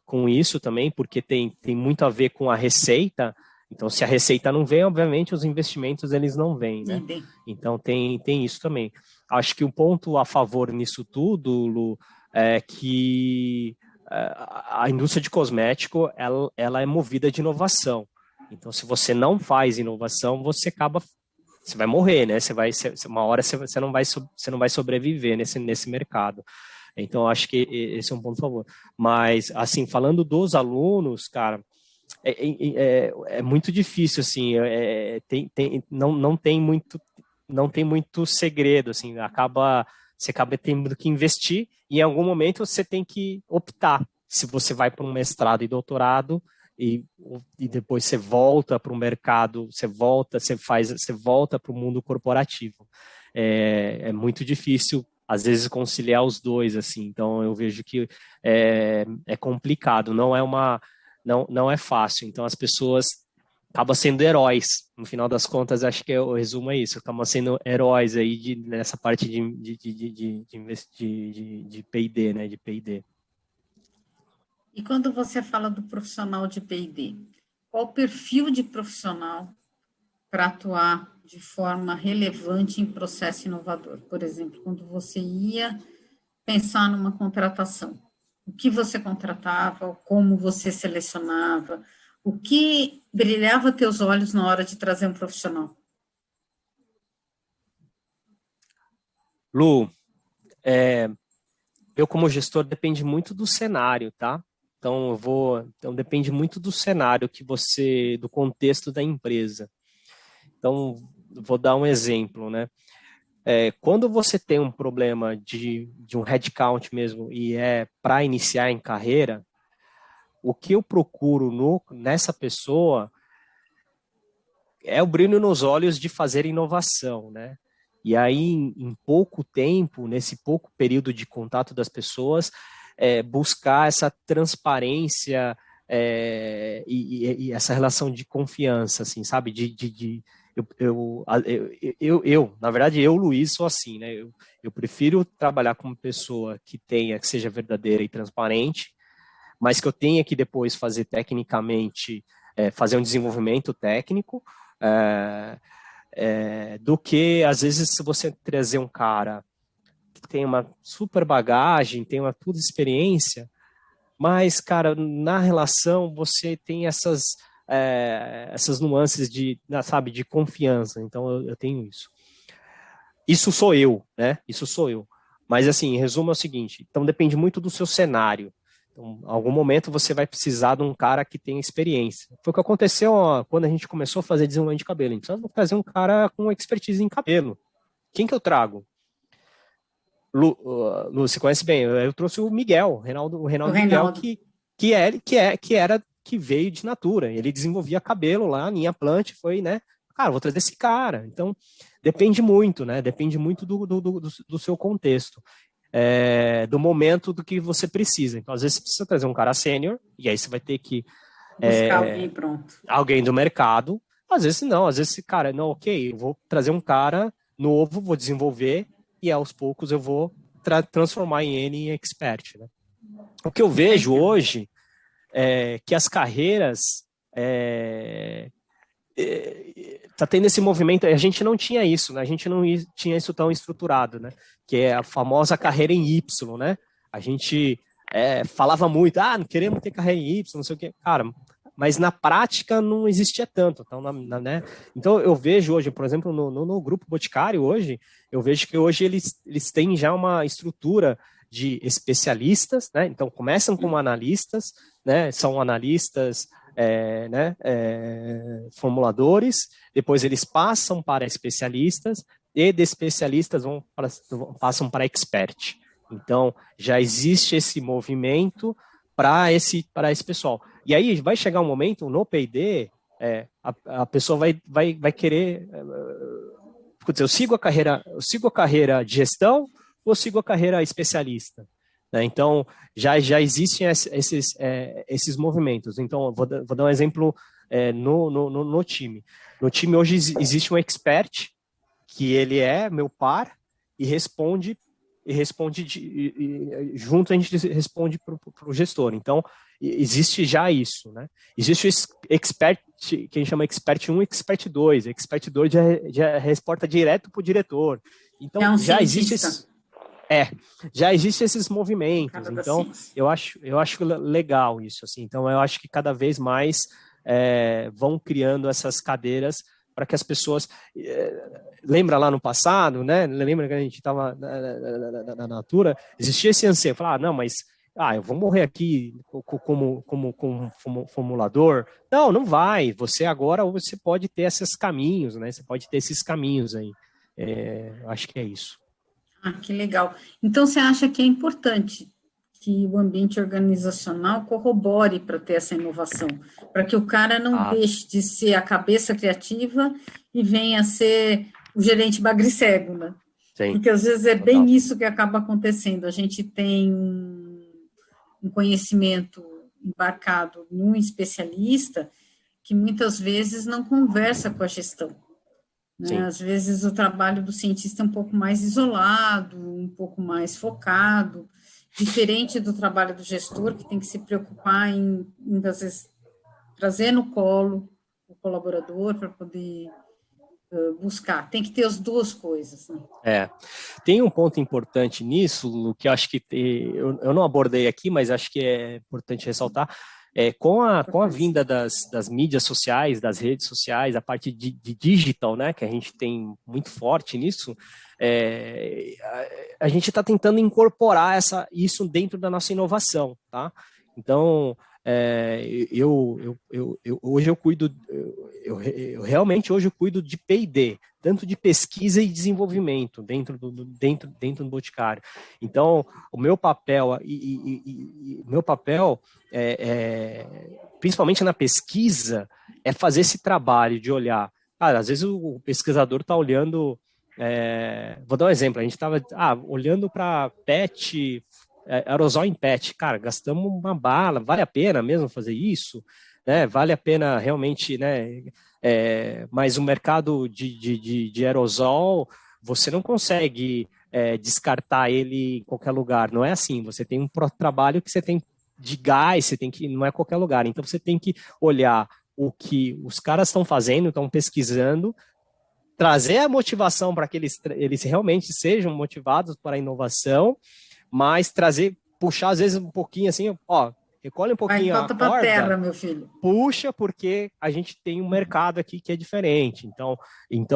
[SPEAKER 3] com isso também, porque tem muito a ver com a receita. Então, se a receita não vem, obviamente, os investimentos eles não vêm, né? Então, tem isso também. Acho que um ponto a favor nisso tudo, Lu, é que a indústria de cosmético, ela é movida de inovação. Então, se você não faz inovação, você vai morrer, né? Uma hora você não vai sobreviver nesse mercado. Então, acho que esse é um ponto a favor. Mas, assim, falando dos alunos, cara, é muito difícil, assim, não tem muito segredo, assim, você acaba tendo que investir e em algum momento você tem que optar se você vai para um mestrado e doutorado e depois você volta para o mercado, você volta para o mundo corporativo. É muito difícil, às vezes, conciliar os dois, assim. Então, eu vejo que é complicado, não é fácil. Então, as pessoas acabam sendo heróis. No final das contas, acho que o resumo é isso. Acabam sendo heróis aí nessa parte de P&D, né? De P&D.
[SPEAKER 2] E quando você fala do profissional de P&D, qual o perfil de profissional para atuar de forma relevante em processo inovador? Por exemplo, quando você ia pensar numa contratação, o que você contratava, como você selecionava, o que brilhava teus olhos na hora de trazer um profissional?
[SPEAKER 3] Lu, eu como gestor, depende muito do cenário, tá? Então, depende muito do cenário do contexto da empresa. Então, vou dar um exemplo, né? Quando você tem um problema de um headcount mesmo e para iniciar em carreira, o que eu procuro nessa pessoa é o brilho nos olhos de fazer inovação, né? E aí, em pouco tempo, nesse pouco período de contato das pessoas, buscar essa transparência e essa relação de confiança, assim, sabe? Na verdade, Luiz, sou assim, né? Eu prefiro trabalhar com uma pessoa que seja verdadeira e transparente, mas que eu tenha que depois fazer tecnicamente, fazer um desenvolvimento técnico, do que, às vezes, se você trazer um cara que tem uma super bagagem, tem uma toda experiência, mas, cara, na relação você tem essas nuances de confiança. Então, eu tenho isso. Isso sou eu, né? Isso sou eu. Mas, assim, em resumo é o seguinte, então depende muito do seu cenário. Então, em algum momento você vai precisar de um cara que tenha experiência. Foi o que aconteceu quando a gente começou a fazer desenvolvimento de cabelo. A gente precisava trazer um cara com expertise em cabelo. Quem que eu trago? Lu, você conhece bem, eu trouxe o Miguel, o Reinaldo Miguel, que veio de Natura. Ele desenvolvia cabelo lá, linha plant, foi, né? Cara, vou trazer esse cara. Então, depende muito, né? Depende muito do seu contexto. Do momento do que você precisa. Então, às vezes você precisa trazer um cara sênior, e aí você vai ter que
[SPEAKER 2] buscar alguém pronto.
[SPEAKER 3] Alguém do mercado. Às vezes não, às vezes, cara, não, ok, eu vou trazer um cara novo, vou desenvolver, e aos poucos eu vou transformar ele em expert, né? O que eu vejo hoje é que as carreiras tá tendo esse movimento, a gente não tinha isso, né? A gente não tinha isso tão estruturado, né? Que é a famosa carreira em Y, né? A gente falava muito, não queremos ter carreira em Y, não sei o quê. Cara, mas na prática não existia tanto. Então, né? Então eu vejo hoje, por exemplo, no Grupo Boticário hoje, eu vejo que hoje eles têm já uma estrutura de especialistas, né? Então começam como analistas, né? São analistas, formuladores, depois eles passam para especialistas, e de especialistas passam para expert. Então, já existe esse movimento para esse carreira. E aí vai chegar um momento no P&D, a pessoa vai querer, eu sigo a carreira de gestão ou sigo a carreira especialista? Né? Então, já existem esses movimentos. Então, eu vou dar um exemplo no time. No time hoje existe um expert, que ele é meu par, e responde junto a gente responde para o gestor. Então, existe já isso, né? Existe o expert, que a gente chama expert 1 e expert 2. Expert 2 já reporta direto para o diretor. Então, já existe já existem esses movimentos. Então, eu acho legal isso, assim. Então, eu acho que cada vez mais vão criando essas cadeiras para que as pessoas... Lembra lá no passado, né? Lembra que a gente estava na Natura? Existia esse anseio. Falar, não, mas eu vou morrer aqui como formulador. Não vai. Você pode ter esses caminhos, né? Você pode ter esses caminhos aí. Acho que é isso.
[SPEAKER 2] Que legal. Então, você acha que é importante que o ambiente organizacional corrobore para ter essa inovação, para que o cara não deixe de ser a cabeça criativa e venha a ser o gerente bagre-cego, né? Sim. Porque às vezes bem isso que acaba acontecendo. A gente tem um conhecimento embarcado num especialista que muitas vezes não conversa com a gestão. Né? Às vezes o trabalho do cientista é um pouco mais isolado, um pouco mais focado, diferente do trabalho do gestor, que tem que se preocupar em às vezes, trazer no colo o colaborador para poder buscar. Tem que ter as duas coisas. Né?
[SPEAKER 3] Tem um ponto importante nisso, Lu, que eu acho que eu não abordei aqui, mas acho que é importante ressaltar, Com a vinda das mídias sociais, das redes sociais, a parte de digital, né, que a gente tem muito forte nisso, a gente está tentando incorporar isso dentro da nossa inovação, tá? Então, hoje eu cuido, eu realmente hoje eu cuido de P&D, tanto de pesquisa e desenvolvimento dentro do Boticário. Então, o meu papel principalmente na pesquisa, é fazer esse trabalho de olhar. Cara, às vezes o pesquisador está olhando. Vou dar um exemplo. A gente estava olhando para PET, aerosol em PET. Cara, gastamos uma bala. Vale a pena mesmo fazer isso? Né? Vale a pena realmente, né? Mas o mercado de aerosol, você não consegue descartar ele em qualquer lugar. Não é assim. Você tem um trabalho que você tem de gás, você tem que, não é qualquer lugar. Então você tem que olhar o que os caras estão fazendo, estão pesquisando, trazer a motivação para que eles realmente sejam motivados para a inovação, mas puxar às vezes um pouquinho assim, recolhe um pouquinho a corda,
[SPEAKER 2] para terra, meu filho.
[SPEAKER 3] Puxa, porque a gente tem um mercado aqui que é diferente. Então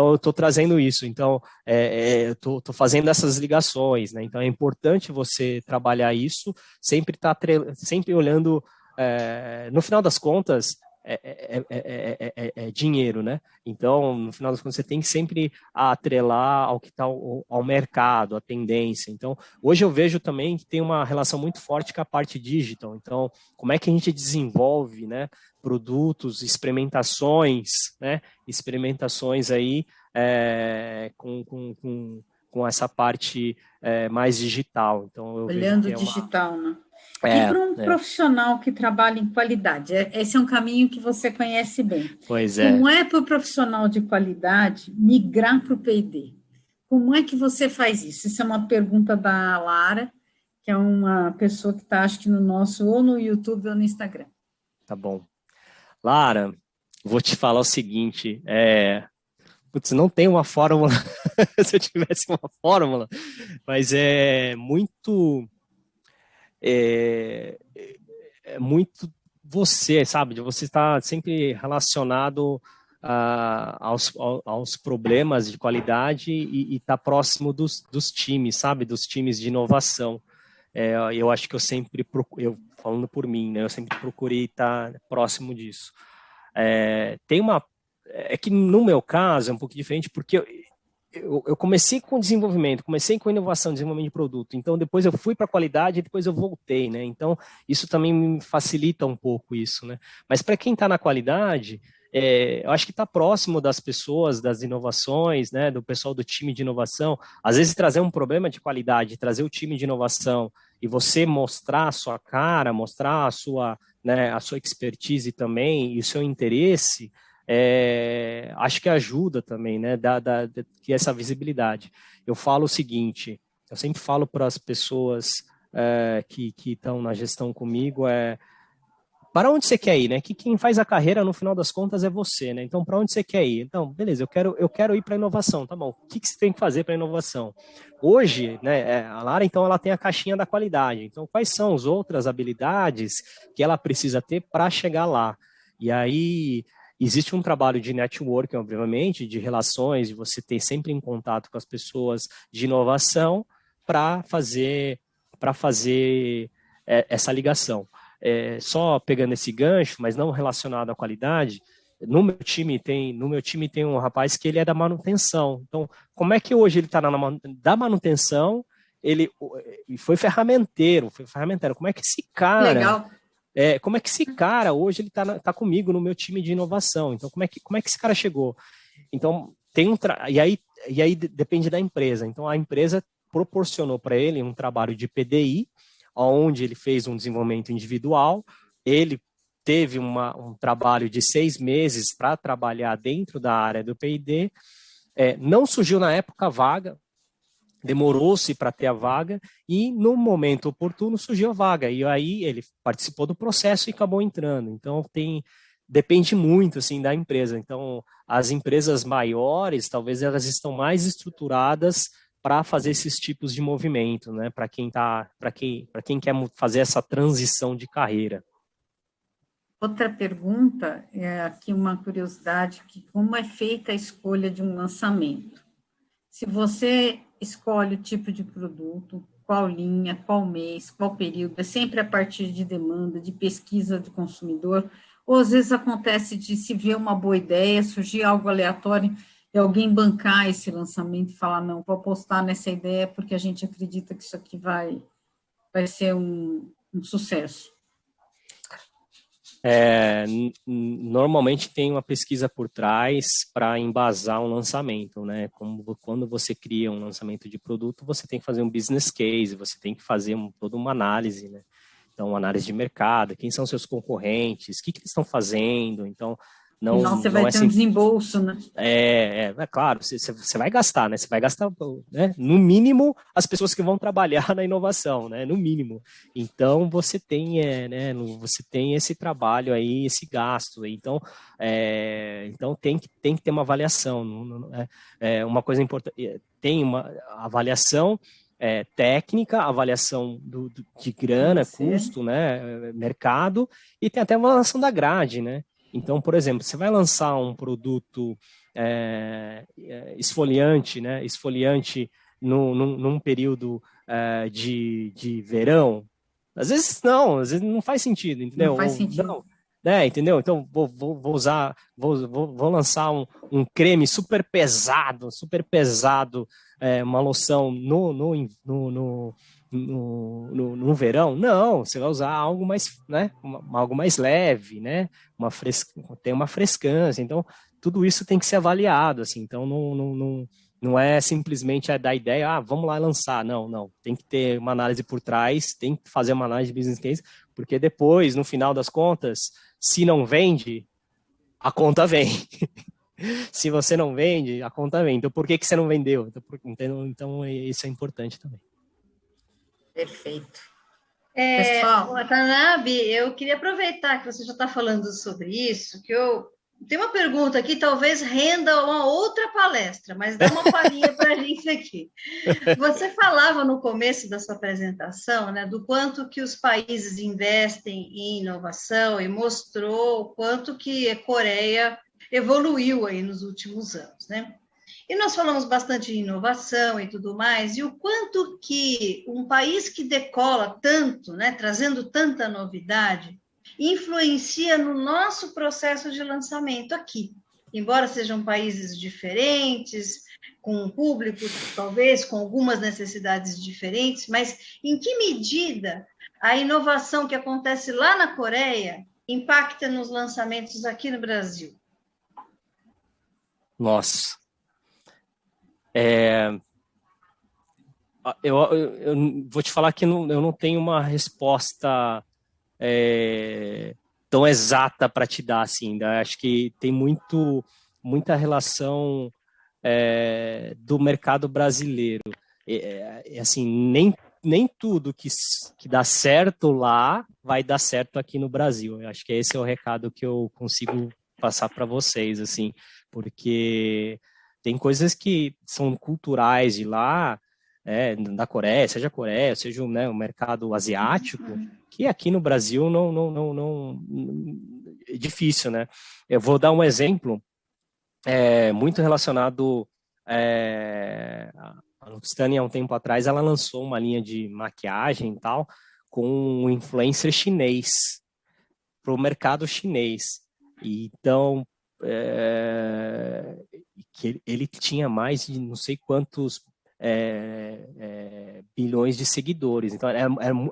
[SPEAKER 3] eu estou trazendo isso. Então, eu estou fazendo essas ligações, né? Então, é importante você trabalhar isso, sempre olhando, no final das contas, dinheiro, né? Então, no final das contas, você tem que sempre atrelar ao que está ao mercado, à tendência. Então, hoje eu vejo também que tem uma relação muito forte com a parte digital. Então, como é que a gente desenvolve, né, produtos, experimentações, né? Experimentações aí com essa parte mais digital. Então, eu
[SPEAKER 2] olhando
[SPEAKER 3] vejo que
[SPEAKER 2] digital, né? E para um profissional que trabalha em qualidade, esse é um caminho que você conhece bem.
[SPEAKER 3] Pois é.
[SPEAKER 2] Como é para o profissional de qualidade migrar para o P&D? Como é que você faz isso? Isso é uma pergunta da Lara, que é uma pessoa que está, acho que ou no YouTube ou no Instagram.
[SPEAKER 3] Tá bom. Lara, vou te falar o seguinte, não tem uma fórmula, se eu tivesse uma fórmula, mas é muito você, sabe, de você estar sempre relacionado aos problemas de qualidade e estar próximo dos times, sabe, dos times de inovação. Eu acho que eu sempre, falando por mim, né, eu sempre procurei estar próximo disso. É que no meu caso é um pouco diferente, porque eu comecei com desenvolvimento, comecei com inovação, desenvolvimento de produto, então depois eu fui para a qualidade e depois eu voltei, né? Então isso também me facilita um pouco isso, né? Mas para quem está na qualidade, eu acho que está próximo das pessoas, das inovações, né? Do pessoal do time de inovação, às vezes trazer um problema de qualidade, trazer o time de inovação e você mostrar a sua cara, mostrar a sua expertise também e o seu interesse. Acho que ajuda também, né, que essa visibilidade. Eu falo o seguinte, eu sempre falo para as pessoas que estão na gestão comigo, para onde você quer ir, né? Que quem faz a carreira, no final das contas, é você, né? Então, para onde você quer ir? Então, beleza, eu quero ir para a inovação, tá bom. O que você tem que fazer para a inovação? Hoje, né, a Lara, então, ela tem a caixinha da qualidade. Então, quais são as outras habilidades que ela precisa ter para chegar lá? E aí existe um trabalho de networking, obviamente, de relações, de você ter sempre em contato com as pessoas de inovação para fazer essa ligação. Só pegando esse gancho, mas não relacionado à qualidade, no meu time tem um rapaz que ele é da manutenção. Então, como é que hoje ele está da manutenção, ele foi ferramenteiro. Como é que esse cara...
[SPEAKER 2] Legal.
[SPEAKER 3] Como é que esse cara hoje ele tá comigo no meu time de inovação? Então, como é que esse cara chegou? Então, e aí depende da empresa. Então, a empresa proporcionou para ele um trabalho de PDI, onde ele fez um desenvolvimento individual, ele teve um trabalho de 6 meses para trabalhar dentro da área do P&D, não surgiu na época a vaga, demorou-se para ter a vaga e no momento oportuno surgiu a vaga e aí ele participou do processo e acabou entrando. Então depende muito assim da empresa. Então as empresas maiores talvez elas estão mais estruturadas para fazer esses tipos de movimento, né? Para quem quer fazer essa transição de carreira.
[SPEAKER 2] Outra pergunta, aqui uma curiosidade, que como é feita a escolha de um lançamento? Se você escolhe o tipo de produto, qual linha, qual mês, qual período, é sempre a partir de demanda, de pesquisa do consumidor, ou às vezes acontece de se ver uma boa ideia, surgir algo aleatório e alguém bancar esse lançamento e falar, não, vou apostar nessa ideia porque a gente acredita que isso aqui vai ser um sucesso.
[SPEAKER 3] Normalmente tem uma pesquisa por trás para embasar um lançamento, né? Como quando você cria um lançamento de produto, você tem que fazer um business case, você tem que fazer toda uma análise, né? Então, uma análise de mercado, quem são seus concorrentes, o que eles estão fazendo, então...
[SPEAKER 2] Não, você vai ter um desembolso, né?
[SPEAKER 3] É claro, você vai gastar, né? Você vai gastar, né? No mínimo, as pessoas que vão trabalhar na inovação, né? No mínimo. Então, você tem, você tem esse trabalho aí, esse gasto. Então tem que ter uma avaliação. Uma coisa importante, tem uma avaliação técnica, avaliação de grana, custo, né? Mercado, e tem até uma avaliação da grade, né? Então, por exemplo, você vai lançar um produto esfoliante, né? Esfoliante num período de verão. Às vezes não faz sentido, entendeu?
[SPEAKER 2] Não faz sentido.
[SPEAKER 3] Não, né? Entendeu? Então, vou lançar um creme super pesado, uma loção no verão. Não, você vai usar algo mais, né, algo mais leve, né, tem uma frescância. Então, tudo isso tem que ser avaliado, assim. Então, não é simplesmente dar ideia, vamos lá lançar. Não, tem que ter uma análise por trás, tem que fazer uma análise de business case, porque depois, no final das contas, se não vende, a conta vem. Se você não vende, a conta vem. Então, por que você não vendeu? Então, isso é importante também.
[SPEAKER 2] Perfeito.
[SPEAKER 1] Pessoal, Watanabe, eu queria aproveitar que você já está falando sobre isso, que eu tenho uma pergunta aqui, talvez renda uma outra palestra, mas dá uma palhinha para a gente aqui. Você falava no começo da sua apresentação, né, do quanto que os países investem em inovação e mostrou o quanto que a Coreia evoluiu aí nos últimos anos, né? E nós falamos bastante de inovação e tudo mais, e o quanto que um país que decola tanto, né, trazendo tanta novidade, influencia no nosso processo de lançamento aqui. Embora sejam países diferentes, com um público, talvez, com algumas necessidades diferentes, mas em que medida a inovação que acontece lá na Coreia impacta nos lançamentos aqui no Brasil?
[SPEAKER 3] Nossa. Eu vou te falar que eu não tenho uma resposta tão exata para te dar, assim. Acho que tem muita relação do mercado brasileiro. Assim, nem tudo que dá certo lá vai dar certo aqui no Brasil. Eu acho que esse é o recado que eu consigo passar para vocês, assim, porque tem coisas que são culturais de lá, da Coreia, seja né, o mercado asiático, que aqui no Brasil não é difícil, né? Eu vou dar um exemplo muito relacionado a Luxtani, há um tempo atrás, ela lançou uma linha de maquiagem e tal, com um influencer chinês, para o mercado chinês. Então, que ele tinha mais de não sei quantos bilhões de seguidores. Então,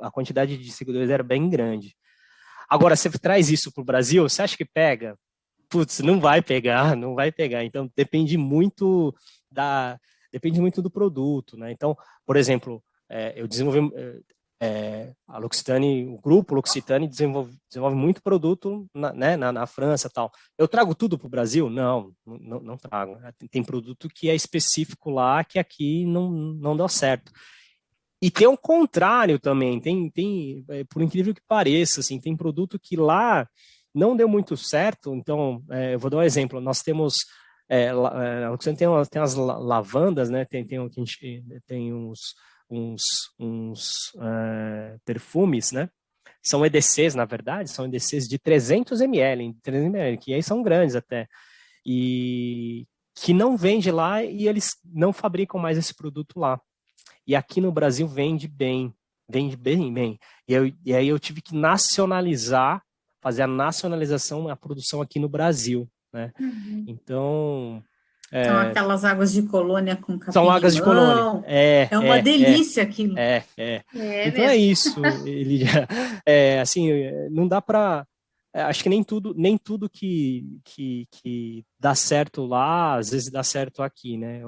[SPEAKER 3] a quantidade de seguidores era bem grande. Agora, você traz isso para o Brasil, você acha que pega? Putz, não vai pegar. Então, depende muito do produto, né? Então, por exemplo, eu desenvolvi... a L'Occitane, o grupo L'Occitane desenvolve muito produto na França e tal. Eu trago tudo para o Brasil? Não trago. Tem produto que é específico lá, que aqui não dá certo. E tem o contrário também, tem por incrível que pareça, assim, tem produto que lá não deu muito certo. Então, eu vou dar um exemplo. Nós temos... a L'Occitane tem as lavandas, né? Tem uns perfumes, né? são EDCs, na verdade, são EDCs de 300 ml, que aí são grandes até, e que não vende lá e eles não fabricam mais esse produto lá. E aqui no Brasil vende bem. E aí eu tive que nacionalizar, fazer a nacionalização, a produção aqui no Brasil, né? Então...
[SPEAKER 2] São aquelas águas de colônia com capim
[SPEAKER 3] São águas de colônia.
[SPEAKER 2] É uma delícia aquilo.
[SPEAKER 3] Então é isso, Lídia. Assim, não dá para... Acho que nem tudo que dá certo lá, às vezes dá certo aqui, né?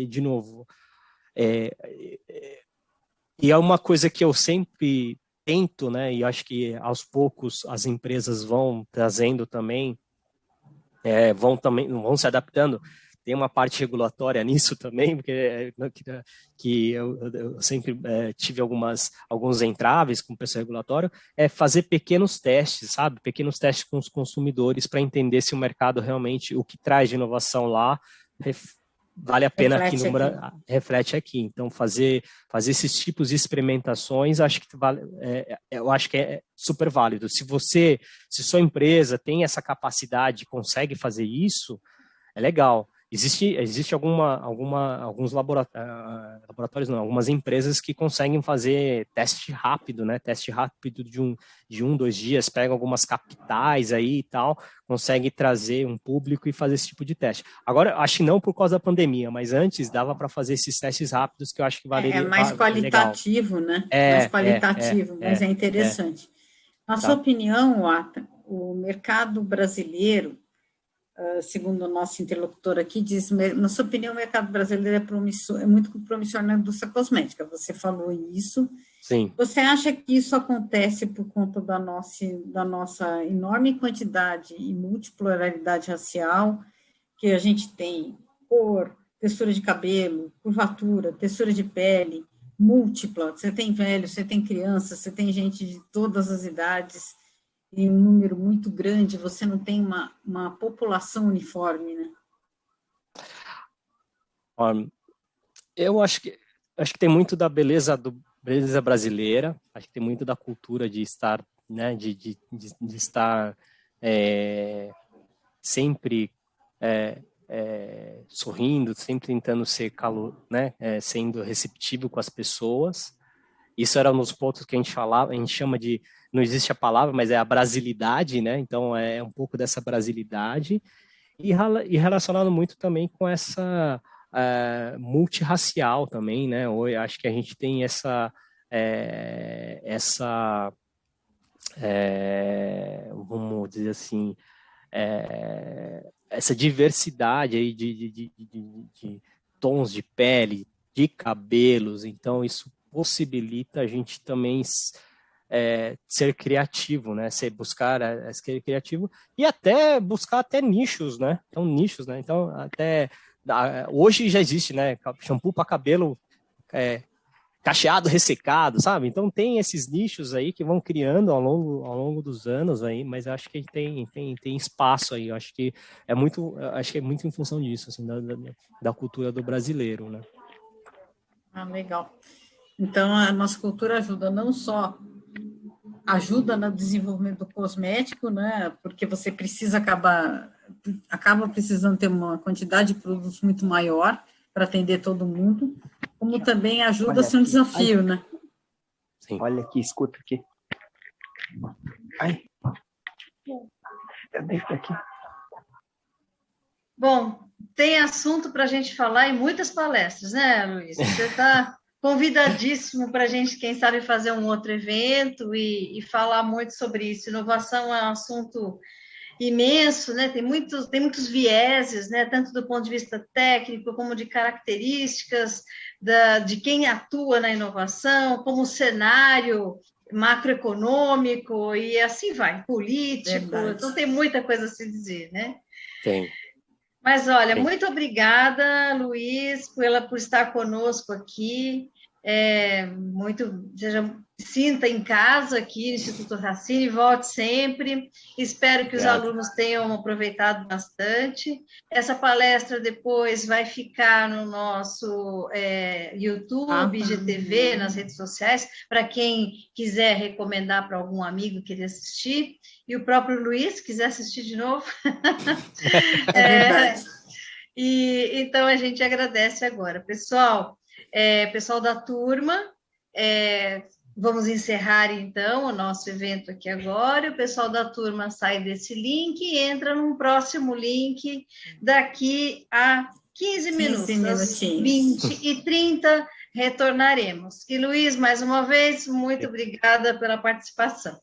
[SPEAKER 3] De novo, e é uma coisa que eu sempre tento, né? E acho que aos poucos as empresas vão trazendo também, vão se adaptando. Tem uma parte regulatória nisso também, porque que eu sempre tive alguns entraves com o pessoal regulatório, fazer pequenos testes, sabe? Pequenos testes com os consumidores para entender se o mercado realmente, o que traz de inovação lá, vale a pena reflete aqui. Então, fazer esses tipos de experimentações, acho que eu acho que é super válido. Se sua empresa tem essa capacidade, consegue fazer isso, é legal. Existe alguns laboratórios, não, algumas empresas que conseguem fazer teste rápido, né? Teste rápido de 2 dias, pegam algumas capitais aí e tal, consegue trazer um público e fazer esse tipo de teste. Agora, acho que não por causa da pandemia, mas antes dava para fazer esses testes rápidos que eu acho que valeria.
[SPEAKER 2] É mais qualitativo, legal. Né? Mais qualitativo, mas é interessante. Na sua opinião, Wata, o mercado brasileiro, segundo o nosso interlocutor aqui, diz, na sua opinião, o mercado brasileiro é muito promissor na indústria cosmética. Você falou isso.
[SPEAKER 3] Sim.
[SPEAKER 2] Você acha que isso acontece por conta da nossa enorme quantidade e multipolaridade racial, que a gente tem cor, textura de cabelo, curvatura, textura de pele, múltipla? Você tem velho, você tem criança, você tem gente de todas as idades, em um número muito grande, você não tem uma população uniforme, né?
[SPEAKER 3] Eu acho que tem muito da beleza brasileira, acho que tem muito da cultura de estar, né, de estar sempre sorrindo, sempre tentando ser sendo receptivo com as pessoas. Isso era um dos pontos que a gente chama de, não existe a palavra, mas é a brasilidade, né? Então, é um pouco dessa brasilidade e relacionado muito também com essa multirracial também, né? Eu acho que a gente tem essa vamos dizer assim, essa diversidade aí de tons de pele, de cabelos. Então, isso possibilita a gente também ser criativo, né? Buscar ser criativo e até buscar nichos, né? Então, nichos, né? Então, até hoje já existe, né? Shampoo para cabelo cacheado, ressecado, sabe? Então, tem esses nichos aí que vão criando ao longo dos anos aí, mas eu acho que tem espaço aí. Eu acho que é muito em função disso, assim, da cultura do brasileiro, né?
[SPEAKER 2] Legal. Então, a nossa cultura ajuda não só no desenvolvimento cosmético, né? Porque você acaba precisando ter uma quantidade de produtos muito maior para atender todo mundo, como também ajuda a ser um desafio, né?
[SPEAKER 12] Sim. Olha aqui, escuta aqui. Ai. Deita aqui.
[SPEAKER 1] Bom, tem assunto para a gente falar em muitas palestras, né, Luiz? Você está convidadíssimo para a gente, quem sabe, fazer um outro evento e falar muito sobre isso. Inovação é um assunto imenso, né? Tem muitos vieses, né? Tanto do ponto de vista técnico como de características de quem atua na inovação, como cenário macroeconômico e assim vai, político. Verdade. Então tem muita coisa a se dizer, né?
[SPEAKER 3] Tem.
[SPEAKER 1] Mas olha, muito obrigada, Luiz, por estar conosco aqui. Sinta em casa aqui no Instituto Racine, volte sempre. Espero que os alunos tenham aproveitado bastante. Essa palestra depois vai ficar no nosso YouTube, IGTV, nas redes sociais, para quem quiser recomendar para algum amigo querer assistir. E o próprio Luiz, quiser assistir de novo.
[SPEAKER 2] Verdade.
[SPEAKER 1] Então, a gente agradece agora. Pessoal da turma, vamos encerrar, então, o nosso evento aqui agora. O pessoal da turma sai desse link e entra num próximo link daqui a 15 minutos. Às 20h30, retornaremos. E, Luiz, mais uma vez, muito obrigada pela participação.